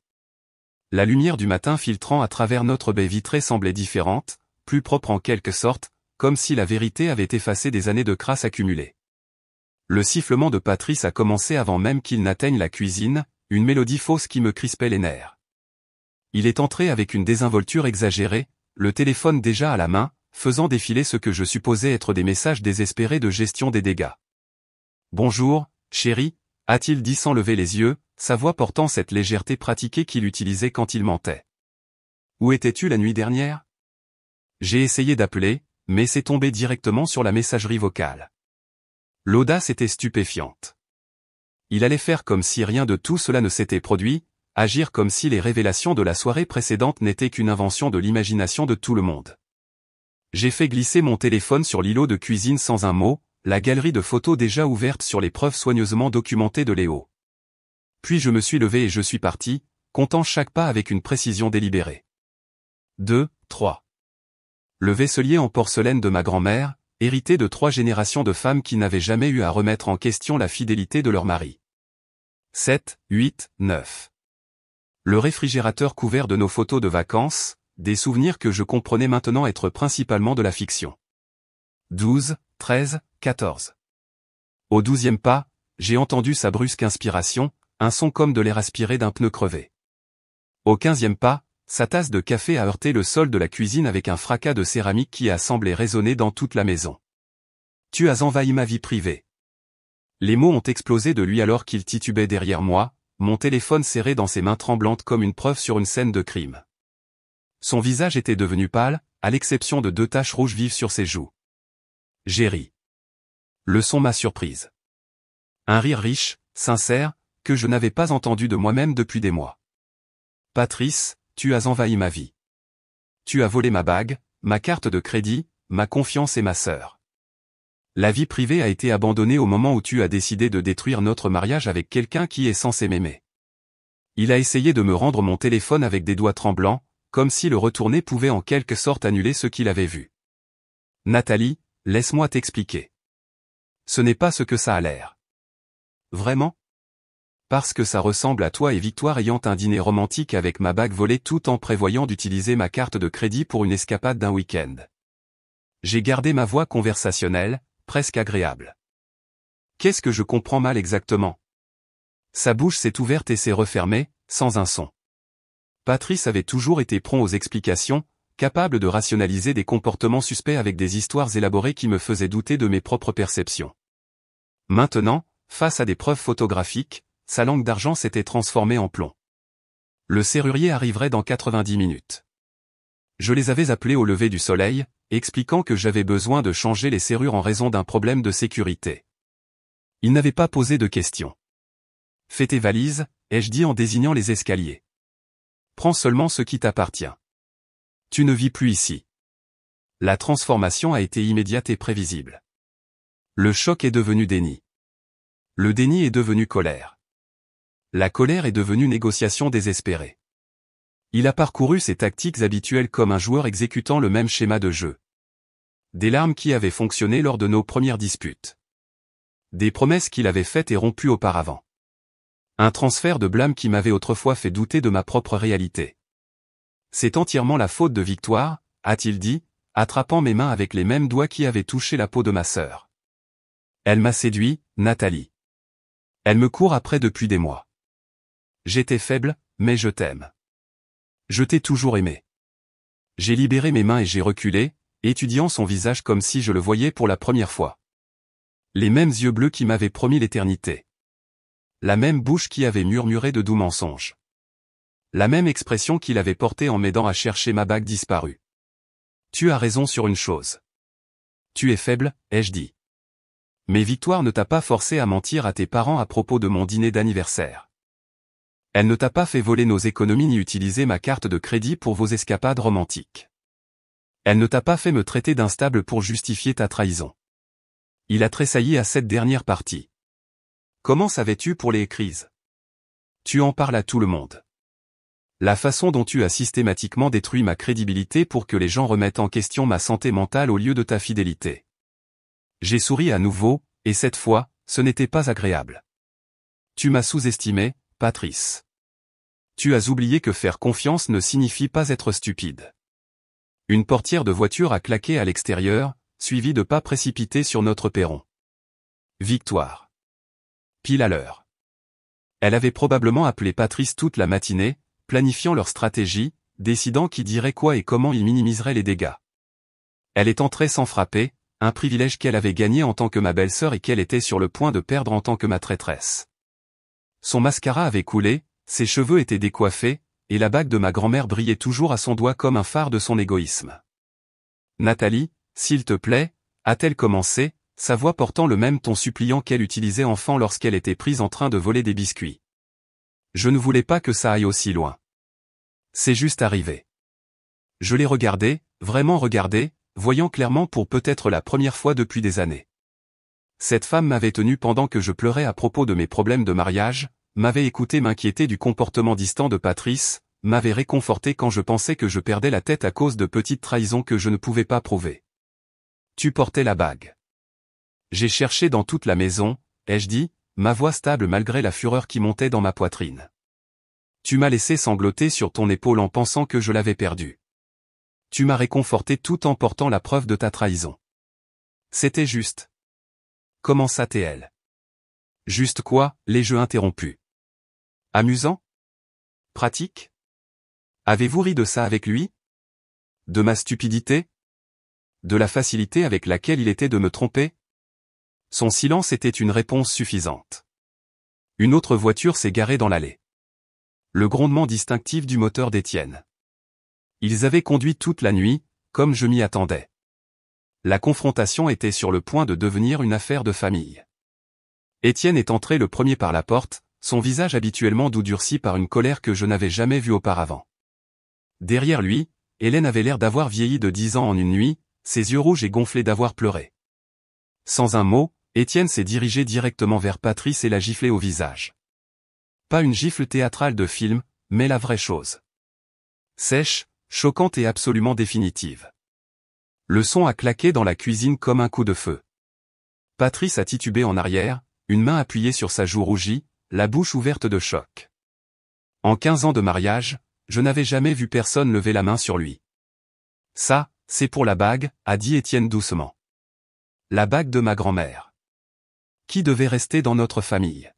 La lumière du matin filtrant à travers notre baie vitrée semblait différente, plus propre en quelque sorte, comme si la vérité avait effacé des années de crasse accumulées. Le sifflement de Patrice a commencé avant même qu'il n'atteigne la cuisine, une mélodie fausse qui me crispait les nerfs. Il est entré avec une désinvolture exagérée, le téléphone déjà à la main, faisant défiler ce que je supposais être des messages désespérés de gestion des dégâts. « Bonjour, chérie », a-t-il dit sans lever les yeux, sa voix portant cette légèreté pratiquée qu'il utilisait quand il mentait. « Où étais-tu la nuit dernière ?» J'ai essayé d'appeler, mais c'est tombé directement sur la messagerie vocale. L'audace était stupéfiante. Il allait faire comme si rien de tout cela ne s'était produit, agir comme si les révélations de la soirée précédente n'étaient qu'une invention de l'imagination de tout le monde. J'ai fait glisser mon téléphone sur l'îlot de cuisine sans un mot, la galerie de photos déjà ouverte sur les preuves soigneusement documentées de Léo. Puis je me suis levé et je suis parti, comptant chaque pas avec une précision délibérée. 2, 3. Le vaisselier en porcelaine de ma grand-mère, hérité de 3 générations de femmes qui n'avaient jamais eu à remettre en question la fidélité de leur mari. 7, 8, 9. Le réfrigérateur couvert de nos photos de vacances, des souvenirs que je comprenais maintenant être principalement de la fiction. 12, 13, 14. Au 12e pas, j'ai entendu sa brusque inspiration, un son comme de l'air aspiré d'un pneu crevé. Au 15e pas, sa tasse de café a heurté le sol de la cuisine avec un fracas de céramique qui a semblé résonner dans toute la maison. Tu as envahi ma vie privée. Les mots ont explosé de lui alors qu'il titubait derrière moi, mon téléphone serré dans ses mains tremblantes comme une preuve sur une scène de crime. Son visage était devenu pâle, à l'exception de 2 taches rouges vives sur ses joues. J'ai ri. Le son m'a surprise. Un rire riche, sincère, que je n'avais pas entendu de moi-même depuis des mois. Patrice, tu as envahi ma vie. Tu as volé ma bague, ma carte de crédit, ma confiance et ma sœur. La vie privée a été abandonnée au moment où tu as décidé de détruire notre mariage avec quelqu'un qui est censé m'aimer. Il a essayé de me rendre mon téléphone avec des doigts tremblants, comme si le retourner pouvait en quelque sorte annuler ce qu'il avait vu. Nathalie, laisse-moi t'expliquer. Ce n'est pas ce que ça a l'air. Vraiment ? Parce que ça ressemble à toi et Victoire ayant un dîner romantique avec ma bague volée tout en prévoyant d'utiliser ma carte de crédit pour une escapade d'un week-end. J'ai gardé ma voix conversationnelle, presque agréable. Qu'est-ce que je comprends mal exactement ? Sa bouche s'est ouverte et s'est refermée, sans un son. Patrice avait toujours été prompt aux explications, capable de rationaliser des comportements suspects avec des histoires élaborées qui me faisaient douter de mes propres perceptions. Maintenant, face à des preuves photographiques, sa langue d'argent s'était transformée en plomb. Le serrurier arriverait dans 90 minutes. Je les avais appelés au lever du soleil, expliquant que j'avais besoin de changer les serrures en raison d'un problème de sécurité. Ils n'avaient pas posé de questions. Fais tes valises, ai-je dit en désignant les escaliers. Prends seulement ce qui t'appartient. Tu ne vis plus ici. La transformation a été immédiate et prévisible. Le choc est devenu déni. Le déni est devenu colère. La colère est devenue négociation désespérée. Il a parcouru ses tactiques habituelles comme un joueur exécutant le même schéma de jeu. Des larmes qui avaient fonctionné lors de nos premières disputes. Des promesses qu'il avait faites et rompues auparavant. Un transfert de blâme qui m'avait autrefois fait douter de ma propre réalité. C'est entièrement la faute de Victoire, a-t-il dit, attrapant mes mains avec les mêmes doigts qui avaient touché la peau de ma sœur. Elle m'a séduit, Nathalie. Elle me court après depuis des mois. J'étais faible, mais je t'aime. Je t'ai toujours aimé. J'ai libéré mes mains et j'ai reculé, étudiant son visage comme si je le voyais pour la première fois. Les mêmes yeux bleus qui m'avaient promis l'éternité. La même bouche qui avait murmuré de doux mensonges. La même expression qu'il avait portée en m'aidant à chercher ma bague disparue. Tu as raison sur une chose. Tu es faible, ai-je dit. Mais Victoire ne t'a pas forcé à mentir à tes parents à propos de mon dîner d'anniversaire. Elle ne t'a pas fait voler nos économies ni utiliser ma carte de crédit pour vos escapades romantiques. Elle ne t'a pas fait me traiter d'instable pour justifier ta trahison. Il a tressailli à cette dernière partie. Comment savais-tu pour les crises? Tu en parles à tout le monde. La façon dont tu as systématiquement détruit ma crédibilité pour que les gens remettent en question ma santé mentale au lieu de ta fidélité. J'ai souri à nouveau, et cette fois, ce n'était pas agréable. Tu m'as sous-estimé, Patrice. Tu as oublié que faire confiance ne signifie pas être stupide. Une portière de voiture a claqué à l'extérieur, suivie de pas précipités sur notre perron. Victoire. Pile à l'heure. Elle avait probablement appelé Patrice toute la matinée, planifiant leur stratégie, décidant qui dirait quoi et comment il minimiserait les dégâts. Elle est entrée sans frapper, un privilège qu'elle avait gagné en tant que ma belle-sœur et qu'elle était sur le point de perdre en tant que ma traîtresse. Son mascara avait coulé, ses cheveux étaient décoiffés, et la bague de ma grand-mère brillait toujours à son doigt comme un phare de son égoïsme. Nathalie, s'il te plaît, a-t-elle commencé, sa voix portant le même ton suppliant qu'elle utilisait enfant lorsqu'elle était prise en train de voler des biscuits. Je ne voulais pas que ça aille aussi loin. C'est juste arrivé. Je l'ai regardé, vraiment regardé, voyant clairement pour peut-être la première fois depuis des années. Cette femme m'avait tenu pendant que je pleurais à propos de mes problèmes de mariage, m'avait écouté m'inquiéter du comportement distant de Patrice, m'avait réconforté quand je pensais que je perdais la tête à cause de petites trahisons que je ne pouvais pas prouver. Tu portais la bague. J'ai cherché dans toute la maison, ai-je dit, ma voix stable malgré la fureur qui montait dans ma poitrine. Tu m'as laissé sangloter sur ton épaule en pensant que je l'avais perdue. Tu m'as réconforté tout en portant la preuve de ta trahison. C'était juste. Commença-t-elle. Juste quoi, les jeux interrompus. Amusant? Pratique? Avez-vous ri de ça avec lui? De ma stupidité? De la facilité avec laquelle il était de me tromper? Son silence était une réponse suffisante. Une autre voiture s'est garée dans l'allée. Le grondement distinctif du moteur d'Étienne. Ils avaient conduit toute la nuit, comme je m'y attendais. La confrontation était sur le point de devenir une affaire de famille. Étienne est entré le premier par la porte, son visage habituellement doux durci par une colère que je n'avais jamais vue auparavant. Derrière lui, Hélène avait l'air d'avoir vieilli de 10 ans en une nuit, ses yeux rouges et gonflés d'avoir pleuré. Sans un mot, Étienne s'est dirigé directement vers Patrice et l'a giflé au visage. Pas une gifle théâtrale de film, mais la vraie chose. Sèche, choquante et absolument définitive. Le son a claqué dans la cuisine comme un coup de feu. Patrice a titubé en arrière, une main appuyée sur sa joue rougie, la bouche ouverte de choc. En 15 ans de mariage, je n'avais jamais vu personne lever la main sur lui. Ça, c'est pour la bague, a dit Étienne doucement. La bague de ma grand-mère. Qui devait rester dans notre famille?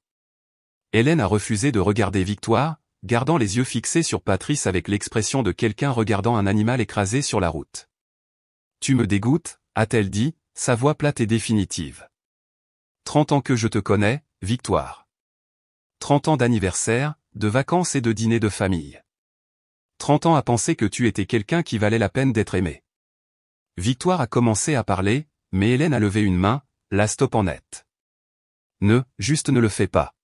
Hélène a refusé de regarder Victoire, gardant les yeux fixés sur Patrice avec l'expression de quelqu'un regardant un animal écrasé sur la route. Tu me dégoûtes, a-t-elle dit, sa voix plate et définitive. 30 ans que je te connais, Victoire. 30 ans d'anniversaire, de vacances et de dîner de famille. 30 ans à penser que tu étais quelqu'un qui valait la peine d'être aimé. Victoire a commencé à parler, mais Hélène a levé une main, la stoppant net. Juste ne le fais pas.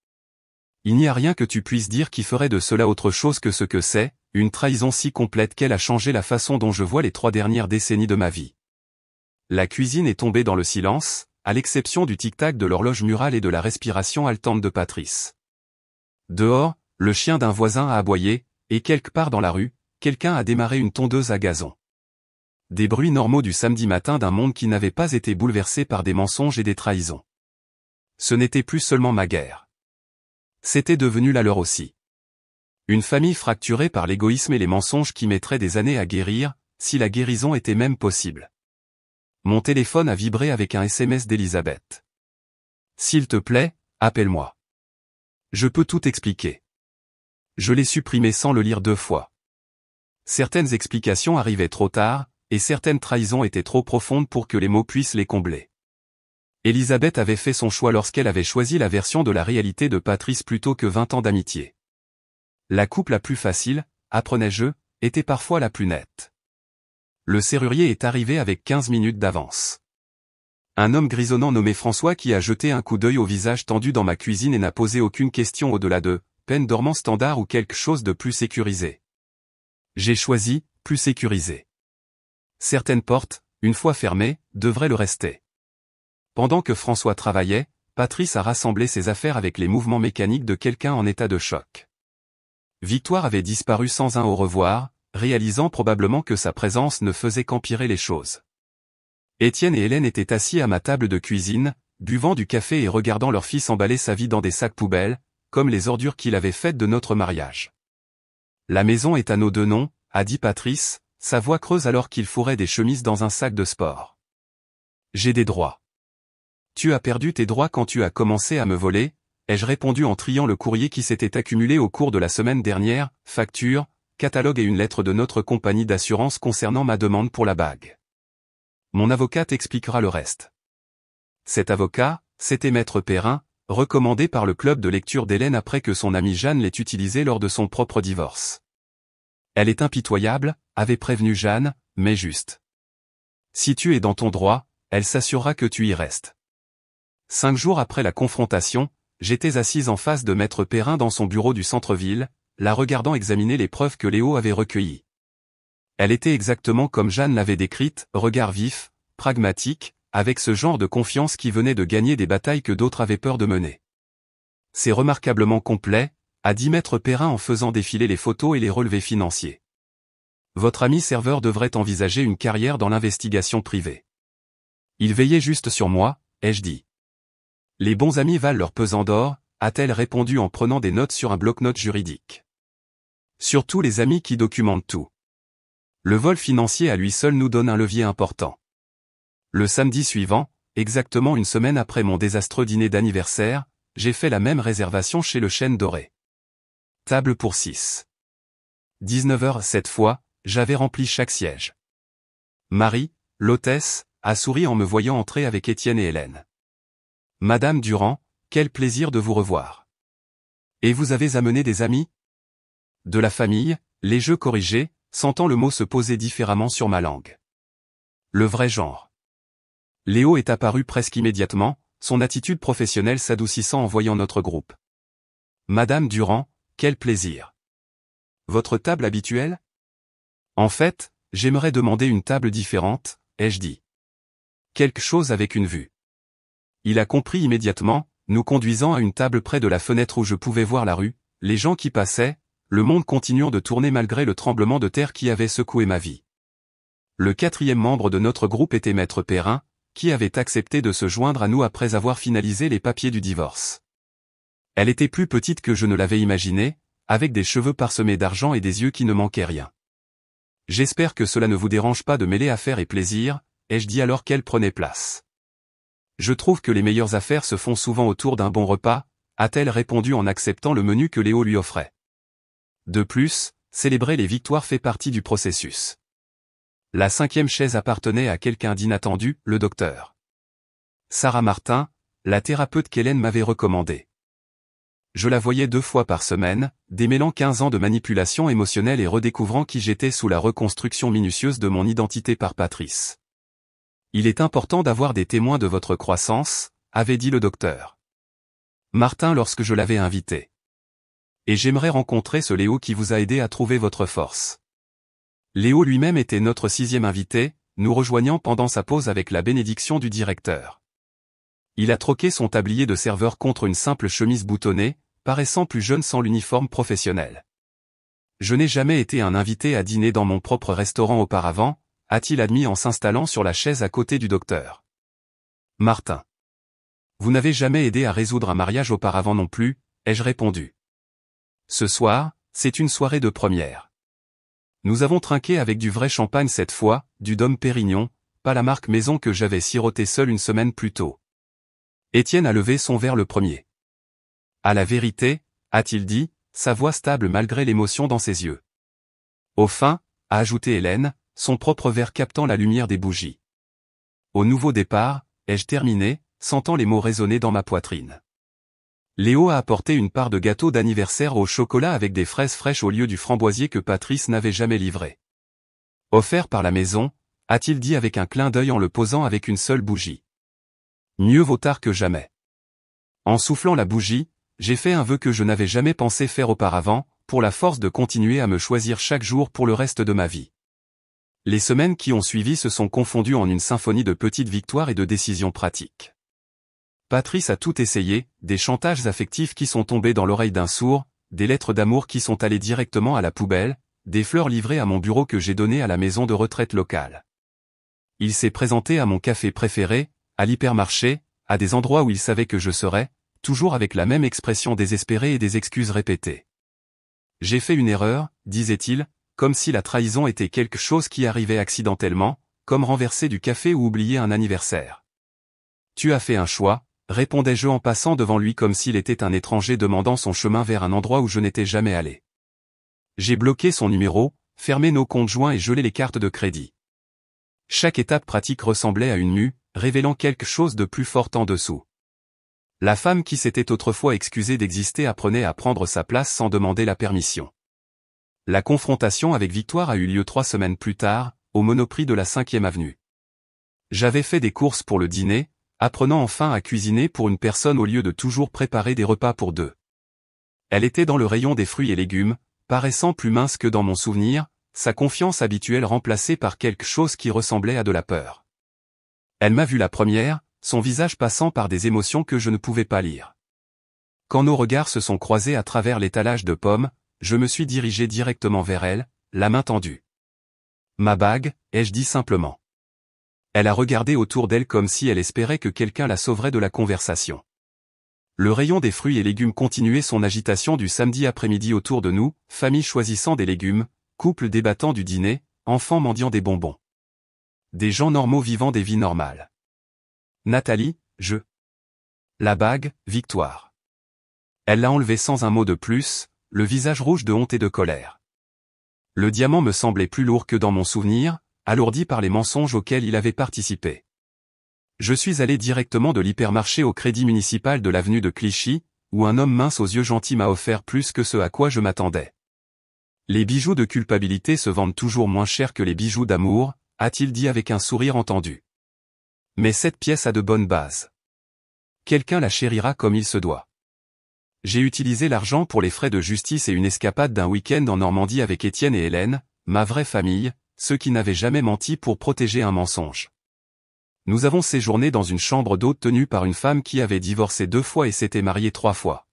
Il n'y a rien que tu puisses dire qui ferait de cela autre chose que ce que c'est, une trahison si complète qu'elle a changé la façon dont je vois les 3 dernières décennies de ma vie. La cuisine est tombée dans le silence, à l'exception du tic-tac de l'horloge murale et de la respiration haletante de Patrice. Dehors, le chien d'un voisin a aboyé, et quelque part dans la rue, quelqu'un a démarré une tondeuse à gazon. Des bruits normaux du samedi matin d'un monde qui n'avait pas été bouleversé par des mensonges et des trahisons. Ce n'était plus seulement ma guerre. C'était devenu la leur aussi. Une famille fracturée par l'égoïsme et les mensonges qui mettraient des années à guérir, si la guérison était même possible. Mon téléphone a vibré avec un SMS d'Elisabeth. S'il te plaît, appelle-moi. Je peux tout expliquer. Je l'ai supprimé sans le lire 2 fois. Certaines explications arrivaient trop tard, et certaines trahisons étaient trop profondes pour que les mots puissent les combler. Elisabeth avait fait son choix lorsqu'elle avait choisi la version de la réalité de Patrice plutôt que 20 ans d'amitié. La coupe la plus facile, apprenais-je, était parfois la plus nette. Le serrurier est arrivé avec 15 minutes d'avance. Un homme grisonnant nommé François qui a jeté un coup d'œil au visage tendu dans ma cuisine et n'a posé aucune question au-delà de « peine dormant standard » ou quelque chose de plus sécurisé. J'ai choisi « plus sécurisé ». Certaines portes, une fois fermées, devraient le rester. Pendant que François travaillait, Patrice a rassemblé ses affaires avec les mouvements mécaniques de quelqu'un en état de choc. Victoire avait disparu sans un au revoir, réalisant probablement que sa présence ne faisait qu'empirer les choses. Étienne et Hélène étaient assis à ma table de cuisine, buvant du café et regardant leur fils emballer sa vie dans des sacs poubelles, comme les ordures qu'il avait faites de notre mariage. La maison est à nos 2 noms, a dit Patrice, sa voix creuse alors qu'il fourrait des chemises dans un sac de sport. J'ai des droits. Tu as perdu tes droits quand tu as commencé à me voler, ai-je répondu en triant le courrier qui s'était accumulé au cours de la semaine dernière, facture, catalogue et une lettre de notre compagnie d'assurance concernant ma demande pour la bague. Mon avocate expliquera le reste. Cet avocat, c'était Maître Perrin, recommandé par le club de lecture d'Hélène après que son amie Jeanne l'ait utilisé lors de son propre divorce. Elle est impitoyable, avait prévenu Jeanne, mais juste. Si tu es dans ton droit, elle s'assurera que tu y restes. 5 jours après la confrontation, j'étais assise en face de Maître Perrin dans son bureau du centre-ville, la regardant examiner les preuves que Léo avait recueillies. Elle était exactement comme Jeanne l'avait décrite, regard vif, pragmatique, avec ce genre de confiance qui venait de gagner des batailles que d'autres avaient peur de mener. C'est remarquablement complet, a dit Maître Perrin en faisant défiler les photos et les relevés financiers. Votre ami serveur devrait envisager une carrière dans l'investigation privée. Il veillait juste sur moi, ai-je dit. Les bons amis valent leur pesant d'or, a-t-elle répondu en prenant des notes sur un bloc-notes juridique. Surtout les amis qui documentent tout. Le vol financier à lui seul nous donne un levier important. Le samedi suivant, exactement une semaine après mon désastreux dîner d'anniversaire, j'ai fait la même réservation chez le Chêne Doré. Table pour 6. 19h cette fois, j'avais rempli chaque siège. Marie, l'hôtesse, a souri en me voyant entrer avec Étienne et Hélène. Madame Durand, quel plaisir de vous revoir. Et vous avez amené des amis? De la famille, les jeux corrigés, sentant le mot se poser différemment sur ma langue. Le vrai genre. Léo est apparu presque immédiatement, son attitude professionnelle s'adoucissant en voyant notre groupe. Madame Durand, quel plaisir. Votre table habituelle? En fait, j'aimerais demander une table différente, ai-je dit. Quelque chose avec une vue. Il a compris immédiatement, nous conduisant à une table près de la fenêtre où je pouvais voir la rue, les gens qui passaient, le monde continuant de tourner malgré le tremblement de terre qui avait secoué ma vie. Le 4e membre de notre groupe était Maître Perrin, qui avait accepté de se joindre à nous après avoir finalisé les papiers du divorce. Elle était plus petite que je ne l'avais imaginé, avec des cheveux parsemés d'argent et des yeux qui ne manquaient rien. J'espère que cela ne vous dérange pas de mêler affaires et plaisir, ai-je dit alors qu'elle prenait place. Je trouve que les meilleures affaires se font souvent autour d'un bon repas, a-t-elle répondu en acceptant le menu que Léo lui offrait. De plus, célébrer les victoires fait partie du processus. La 5e chaise appartenait à quelqu'un d'inattendu, le docteur. Sarah Martin, la thérapeute qu'Hélène m'avait recommandée. Je la voyais 2 fois par semaine, démêlant 15 ans de manipulation émotionnelle et redécouvrant qui j'étais sous la reconstruction minutieuse de mon identité par Patrice. Il est important d'avoir des témoins de votre croissance, avait dit le docteur Martin lorsque je l'avais invité. Et j'aimerais rencontrer ce Léo qui vous a aidé à trouver votre force. Léo lui-même était notre 6e invité, nous rejoignant pendant sa pause avec la bénédiction du directeur. Il a troqué son tablier de serveur contre une simple chemise boutonnée, paraissant plus jeune sans l'uniforme professionnel. Je n'ai jamais été un invité à dîner dans mon propre restaurant auparavant, a-t-il admis en s'installant sur la chaise à côté du docteur Martin. Vous n'avez jamais aidé à résoudre un mariage auparavant non plus, ai-je répondu. Ce soir, c'est une soirée de première. Nous avons trinqué avec du vrai champagne cette fois, du Dom Pérignon, pas la marque maison que j'avais siroté seul une semaine plus tôt. Étienne a levé son verre le premier. À la vérité, a-t-il dit, sa voix stable malgré l'émotion dans ses yeux. Au fin, a ajouté Hélène, son propre verre captant la lumière des bougies. Au nouveau départ, ai-je terminé, sentant les mots résonner dans ma poitrine. Léo a apporté une part de gâteau d'anniversaire au chocolat avec des fraises fraîches au lieu du framboisier que Patrice n'avait jamais livré. Offert par la maison, a-t-il dit avec un clin d'œil en le posant avec une seule bougie. Mieux vaut tard que jamais. En soufflant la bougie, j'ai fait un vœu que je n'avais jamais pensé faire auparavant, pour la force de continuer à me choisir chaque jour pour le reste de ma vie. Les semaines qui ont suivi se sont confondues en une symphonie de petites victoires et de décisions pratiques. Patrice a tout essayé, des chantages affectifs qui sont tombés dans l'oreille d'un sourd, des lettres d'amour qui sont allées directement à la poubelle, des fleurs livrées à mon bureau que j'ai donné à la maison de retraite locale. Il s'est présenté à mon café préféré, à l'hypermarché, à des endroits où il savait que je serais, toujours avec la même expression désespérée et des excuses répétées. J'ai fait une erreur, disait-il, comme si la trahison était quelque chose qui arrivait accidentellement, comme renverser du café ou oublier un anniversaire. Tu as fait un choix, répondais-je en passant devant lui comme s'il était un étranger demandant son chemin vers un endroit où je n'étais jamais allé. J'ai bloqué son numéro, fermé nos comptes joints et gelé les cartes de crédit. Chaque étape pratique ressemblait à une mue, révélant quelque chose de plus fort en dessous. La femme qui s'était autrefois excusée d'exister apprenait à prendre sa place sans demander la permission. La confrontation avec Victoire a eu lieu 3 semaines plus tard, au Monoprix de la 5e avenue. J'avais fait des courses pour le dîner, apprenant enfin à cuisiner pour une personne au lieu de toujours préparer des repas pour deux. Elle était dans le rayon des fruits et légumes, paraissant plus mince que dans mon souvenir, sa confiance habituelle remplacée par quelque chose qui ressemblait à de la peur. Elle m'a vu la première, son visage passant par des émotions que je ne pouvais pas lire. Quand nos regards se sont croisés à travers l'étalage de pommes, je me suis dirigé directement vers elle, la main tendue. Ma bague, ai-je dit simplement. Elle a regardé autour d'elle comme si elle espérait que quelqu'un la sauverait de la conversation. Le rayon des fruits et légumes continuait son agitation du samedi après-midi autour de nous, famille choisissant des légumes, couple débattant du dîner, enfants mendiant des bonbons. Des gens normaux vivant des vies normales. Nathalie, je. La bague, Victoire. Elle l'a enlevée sans un mot de plus, le visage rouge de honte et de colère. Le diamant me semblait plus lourd que dans mon souvenir, alourdi par les mensonges auxquels il avait participé. Je suis allé directement de l'hypermarché au crédit municipal de l'avenue de Clichy, où un homme mince aux yeux gentils m'a offert plus que ce à quoi je m'attendais. Les bijoux de culpabilité se vendent toujours moins cher que les bijoux d'amour, a-t-il dit avec un sourire entendu. Mais cette pièce a de bonnes bases. Quelqu'un la chérira comme il se doit. J'ai utilisé l'argent pour les frais de justice et une escapade d'un week-end en Normandie avec Étienne et Hélène, ma vraie famille, ceux qui n'avaient jamais menti pour protéger un mensonge. Nous avons séjourné dans une chambre d'hôte tenue par une femme qui avait divorcé 2 fois et s'était mariée 3 fois.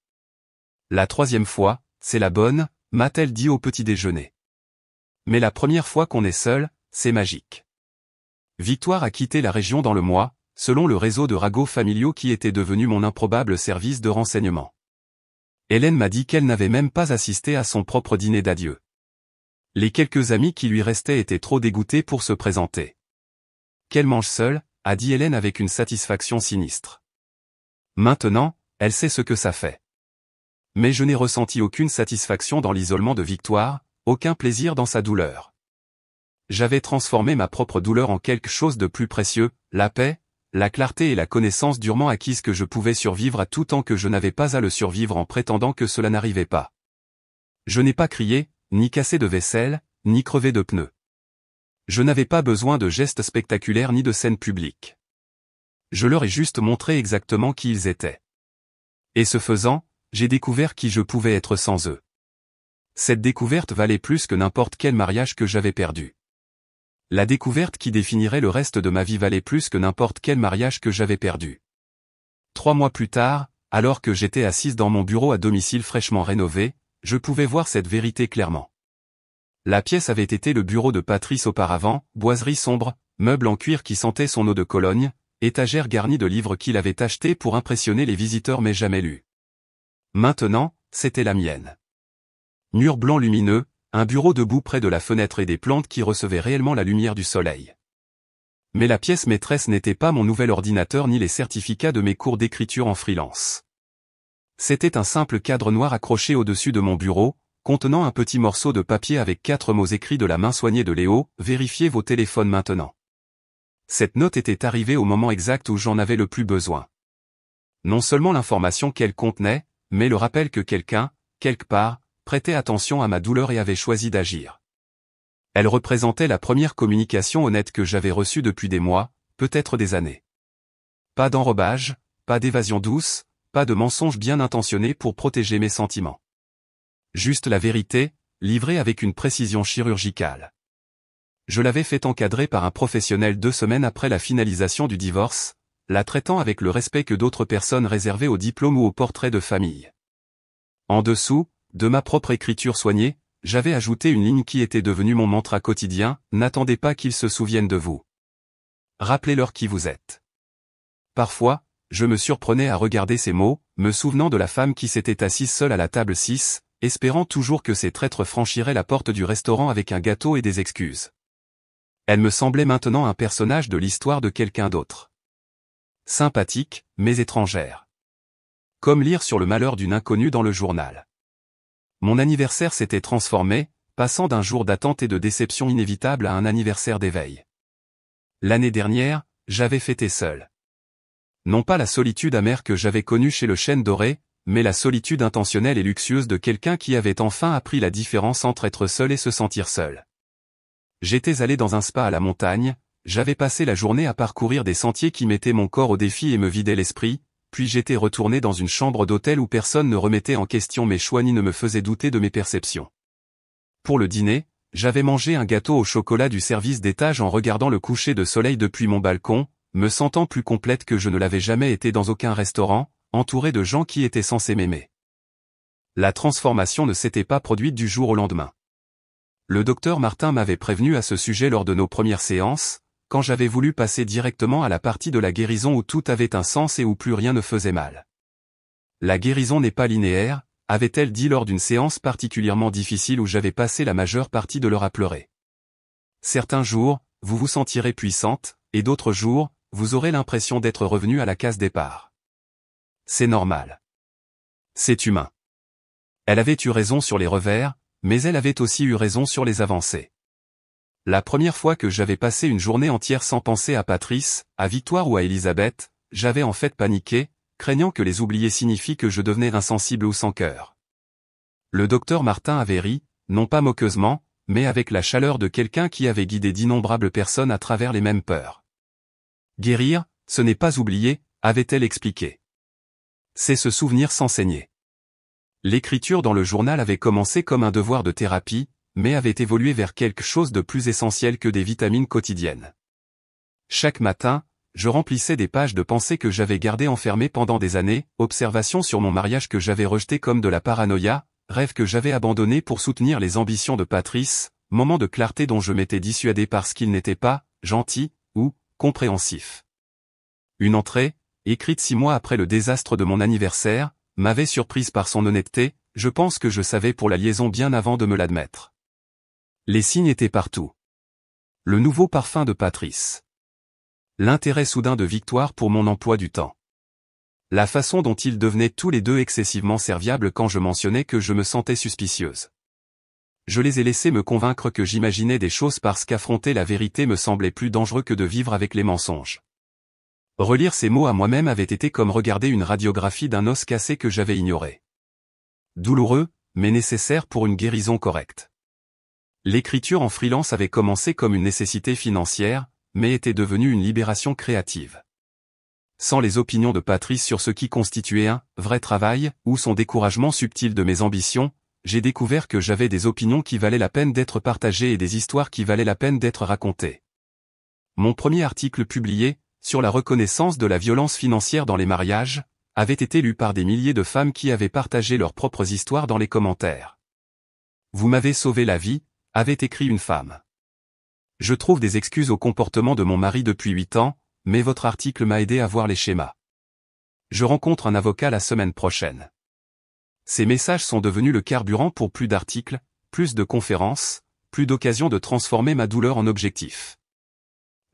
La 3e fois, c'est la bonne, m'a-t-elle dit au petit déjeuner. Mais la première fois qu'on est seul, c'est magique. Victoire a quitté la région dans le mois, selon le réseau de ragots familiaux qui était devenu mon improbable service de renseignement. Hélène m'a dit qu'elle n'avait même pas assisté à son propre dîner d'adieu. Les quelques amis qui lui restaient étaient trop dégoûtés pour se présenter. Qu'elle mange seule, a dit Hélène avec une satisfaction sinistre. Maintenant, elle sait ce que ça fait. Mais je n'ai ressenti aucune satisfaction dans l'isolement de Victoire, aucun plaisir dans sa douleur. J'avais transformé ma propre douleur en quelque chose de plus précieux, la paix, la clarté et la connaissance durement acquise que je pouvais survivre à tout temps que je n'avais pas à le survivre en prétendant que cela n'arrivait pas. Je n'ai pas crié, ni cassé de vaisselle, ni crevé de pneus. Je n'avais pas besoin de gestes spectaculaires ni de scènes publiques. Je leur ai juste montré exactement qui ils étaient. Et ce faisant, j'ai découvert qui je pouvais être sans eux. Cette découverte valait plus que n'importe quel mariage que j'avais perdu. La découverte qui définirait le reste de ma vie valait plus que n'importe quel mariage que j'avais perdu. 3 mois plus tard, alors que j'étais assise dans mon bureau à domicile fraîchement rénové, je pouvais voir cette vérité clairement. La pièce avait été le bureau de Patrice auparavant, boiserie sombre, meubles en cuir qui sentaient son eau de Cologne, étagère garnie de livres qu'il avait achetés pour impressionner les visiteurs mais jamais lus. Maintenant, c'était la mienne. Mur blanc lumineux, un bureau debout près de la fenêtre et des plantes qui recevaient réellement la lumière du soleil. Mais la pièce maîtresse n'était pas mon nouvel ordinateur ni les certificats de mes cours d'écriture en freelance. C'était un simple cadre noir accroché au-dessus de mon bureau, contenant un petit morceau de papier avec 4 mots écrits de la main soignée de Léo, vérifiez vos téléphones maintenant. Cette note était arrivée au moment exact où j'en avais le plus besoin. Non seulement l'information qu'elle contenait, mais le rappel que quelqu'un, quelque part, prêtait attention à ma douleur et avait choisi d'agir. Elle représentait la première communication honnête que j'avais reçue depuis des mois, peut-être des années. Pas d'enrobage, pas d'évasion douce, pas de mensonge bien intentionné pour protéger mes sentiments. Juste la vérité, livrée avec une précision chirurgicale. Je l'avais fait encadrer par un professionnel 2 semaines après la finalisation du divorce, la traitant avec le respect que d'autres personnes réservaient au diplôme ou au portrait de famille. En dessous, de ma propre écriture soignée, j'avais ajouté une ligne qui était devenue mon mantra quotidien, n'attendez pas qu'ils se souviennent de vous. Rappelez-leur qui vous êtes. Parfois, je me surprenais à regarder ces mots, me souvenant de la femme qui s'était assise seule à la table 6, espérant toujours que ces traîtres franchiraient la porte du restaurant avec un gâteau et des excuses. Elle me semblait maintenant un personnage de l'histoire de quelqu'un d'autre. Sympathique, mais étrangère. Comme lire sur le malheur d'une inconnue dans le journal. Mon anniversaire s'était transformé, passant d'un jour d'attente et de déception inévitable à un anniversaire d'éveil. L'année dernière, j'avais fêté seul. Non pas la solitude amère que j'avais connue chez le chêne doré, mais la solitude intentionnelle et luxueuse de quelqu'un qui avait enfin appris la différence entre être seul et se sentir seul. J'étais allé dans un spa à la montagne, j'avais passé la journée à parcourir des sentiers qui mettaient mon corps au défi et me vidaient l'esprit, puis j'étais retourné dans une chambre d'hôtel où personne ne remettait en question mes choix ni ne me faisait douter de mes perceptions. Pour le dîner, j'avais mangé un gâteau au chocolat du service d'étage en regardant le coucher de soleil depuis mon balcon, me sentant plus complète que je ne l'avais jamais été dans aucun restaurant, entouré de gens qui étaient censés m'aimer. La transformation ne s'était pas produite du jour au lendemain. Le docteur Martin m'avait prévenu à ce sujet lors de nos premières séances, quand j'avais voulu passer directement à la partie de la guérison où tout avait un sens et où plus rien ne faisait mal. La guérison n'est pas linéaire, avait-elle dit lors d'une séance particulièrement difficile où j'avais passé la majeure partie de l'heure à pleurer. Certains jours, vous vous sentirez puissante, et d'autres jours, vous aurez l'impression d'être revenu à la case départ. C'est normal. C'est humain. Elle avait eu raison sur les revers, mais elle avait aussi eu raison sur les avancées. La première fois que j'avais passé une journée entière sans penser à Patrice, à Victoire ou à Elisabeth, j'avais en fait paniqué, craignant que les oublier signifie que je devenais insensible ou sans cœur. Le docteur Martin avait ri, non pas moqueusement, mais avec la chaleur de quelqu'un qui avait guidé d'innombrables personnes à travers les mêmes peurs. Guérir, ce n'est pas oublier, avait-elle expliqué. C'est se souvenir sans saigner. L'écriture dans le journal avait commencé comme un devoir de thérapie, mais avait évolué vers quelque chose de plus essentiel que des vitamines quotidiennes. Chaque matin, je remplissais des pages de pensées que j'avais gardées enfermées pendant des années, observations sur mon mariage que j'avais rejeté comme de la paranoïa, rêves que j'avais abandonnés pour soutenir les ambitions de Patrice, moments de clarté dont je m'étais dissuadé parce qu'il n'était pas gentil ou compréhensif. Une entrée, écrite 6 mois après le désastre de mon anniversaire, m'avait surprise par son honnêteté, je pense que je savais pour la liaison bien avant de me l'admettre. Les signes étaient partout. Le nouveau parfum de Patrice. L'intérêt soudain de Victoire pour mon emploi du temps. La façon dont ils devenaient tous les deux excessivement serviables quand je mentionnais que je me sentais suspicieuse. Je les ai laissés me convaincre que j'imaginais des choses parce qu'affronter la vérité me semblait plus dangereux que de vivre avec les mensonges. Relire ces mots à moi-même avait été comme regarder une radiographie d'un os cassé que j'avais ignoré. Douloureux, mais nécessaire pour une guérison correcte. L'écriture en freelance avait commencé comme une nécessité financière, mais était devenue une libération créative. Sans les opinions de Patrice sur ce qui constituait un vrai travail, ou son découragement subtil de mes ambitions, j'ai découvert que j'avais des opinions qui valaient la peine d'être partagées et des histoires qui valaient la peine d'être racontées. Mon premier article publié, sur la reconnaissance de la violence financière dans les mariages, avait été lu par des milliers de femmes qui avaient partagé leurs propres histoires dans les commentaires. Vous m'avez sauvé la vie, avait écrit une femme. Je trouve des excuses au comportement de mon mari depuis 8 ans, mais votre article m'a aidé à voir les schémas. Je rencontre un avocat la semaine prochaine. Ces messages sont devenus le carburant pour plus d'articles, plus de conférences, plus d'occasions de transformer ma douleur en objectif.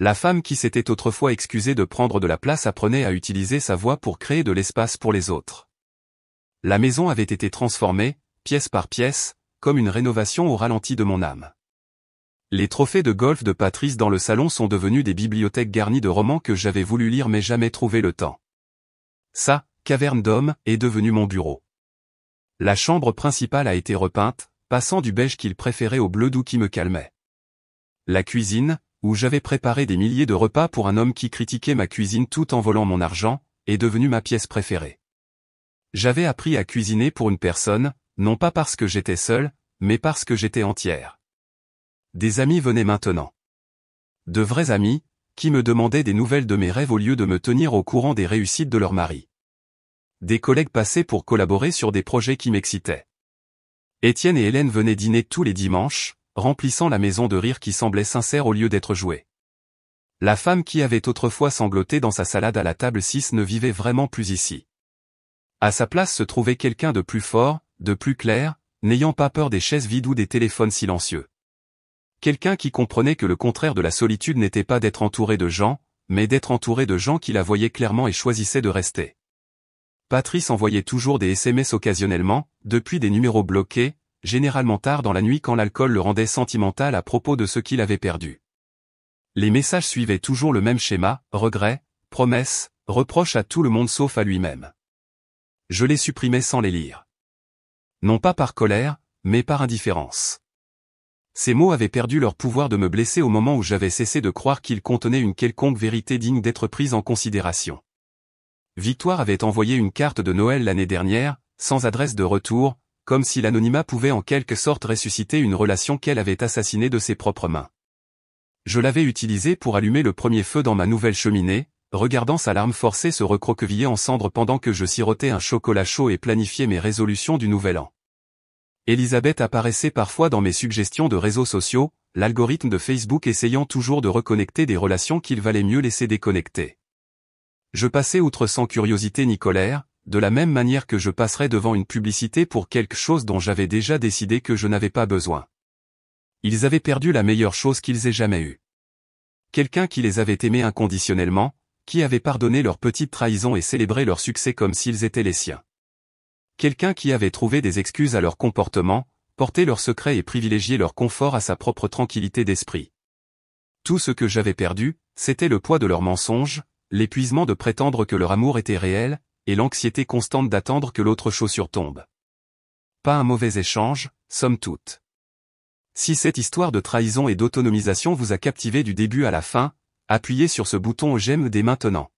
La femme qui s'était autrefois excusée de prendre de la place apprenait à utiliser sa voix pour créer de l'espace pour les autres. La maison avait été transformée, pièce par pièce, comme une rénovation au ralenti de mon âme. Les trophées de golf de Patrice dans le salon sont devenus des bibliothèques garnies de romans que j'avais voulu lire mais jamais trouvé le temps. Sa caverne d'homme est devenue mon bureau. La chambre principale a été repeinte, passant du beige qu'il préférait au bleu doux qui me calmait. La cuisine, où j'avais préparé des milliers de repas pour un homme qui critiquait ma cuisine tout en volant mon argent, est devenue ma pièce préférée. J'avais appris à cuisiner pour une personne, non pas parce que j'étais seul, mais parce que j'étais entière. Des amis venaient maintenant. De vrais amis, qui me demandaient des nouvelles de mes rêves au lieu de me tenir au courant des réussites de leur mari. Des collègues passaient pour collaborer sur des projets qui m'excitaient. Étienne et Hélène venaient dîner tous les dimanches, remplissant la maison de rire qui semblait sincère au lieu d'être jouée. La femme qui avait autrefois sangloté dans sa salade à la table 6 ne vivait vraiment plus ici. À sa place se trouvait quelqu'un de plus fort, de plus clair, n'ayant pas peur des chaises vides ou des téléphones silencieux. Quelqu'un qui comprenait que le contraire de la solitude n'était pas d'être entouré de gens, mais d'être entouré de gens qui la voyaient clairement et choisissaient de rester. Patrice envoyait toujours des SMS occasionnellement, depuis des numéros bloqués, généralement tard dans la nuit quand l'alcool le rendait sentimental à propos de ce qu'il avait perdu. Les messages suivaient toujours le même schéma, regrets, promesses, reproches à tout le monde sauf à lui-même. Je les supprimais sans les lire. Non pas par colère, mais par indifférence. Ces mots avaient perdu leur pouvoir de me blesser au moment où j'avais cessé de croire qu'ils contenaient une quelconque vérité digne d'être prise en considération. Victoire avait envoyé une carte de Noël l'année dernière, sans adresse de retour, comme si l'anonymat pouvait en quelque sorte ressusciter une relation qu'elle avait assassinée de ses propres mains. Je l'avais utilisée pour allumer le premier feu dans ma nouvelle cheminée, regardant sa larme forcée se recroqueviller en cendres pendant que je sirotais un chocolat chaud et planifiais mes résolutions du nouvel an. Elisabeth apparaissait parfois dans mes suggestions de réseaux sociaux, l'algorithme de Facebook essayant toujours de reconnecter des relations qu'il valait mieux laisser déconnecter. Je passais outre sans curiosité ni colère, de la même manière que je passerais devant une publicité pour quelque chose dont j'avais déjà décidé que je n'avais pas besoin. Ils avaient perdu la meilleure chose qu'ils aient jamais eue. Quelqu'un qui les avait aimés inconditionnellement, qui avait pardonné leurs petites trahisons et célébré leur succès comme s'ils étaient les siens. Quelqu'un qui avait trouvé des excuses à leur comportement, porté leurs secrets et privilégié leur confort à sa propre tranquillité d'esprit. Tout ce que j'avais perdu, c'était le poids de leurs mensonges, l'épuisement de prétendre que leur amour était réel, et l'anxiété constante d'attendre que l'autre chaussure tombe. Pas un mauvais échange, somme toute. Si cette histoire de trahison et d'autonomisation vous a captivé du début à la fin, appuyez sur ce bouton j'aime dès maintenant.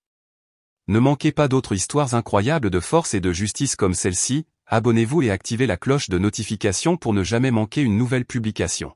Ne manquez pas d'autres histoires incroyables de force et de justice comme celle-ci, abonnez-vous et activez la cloche de notification pour ne jamais manquer une nouvelle publication.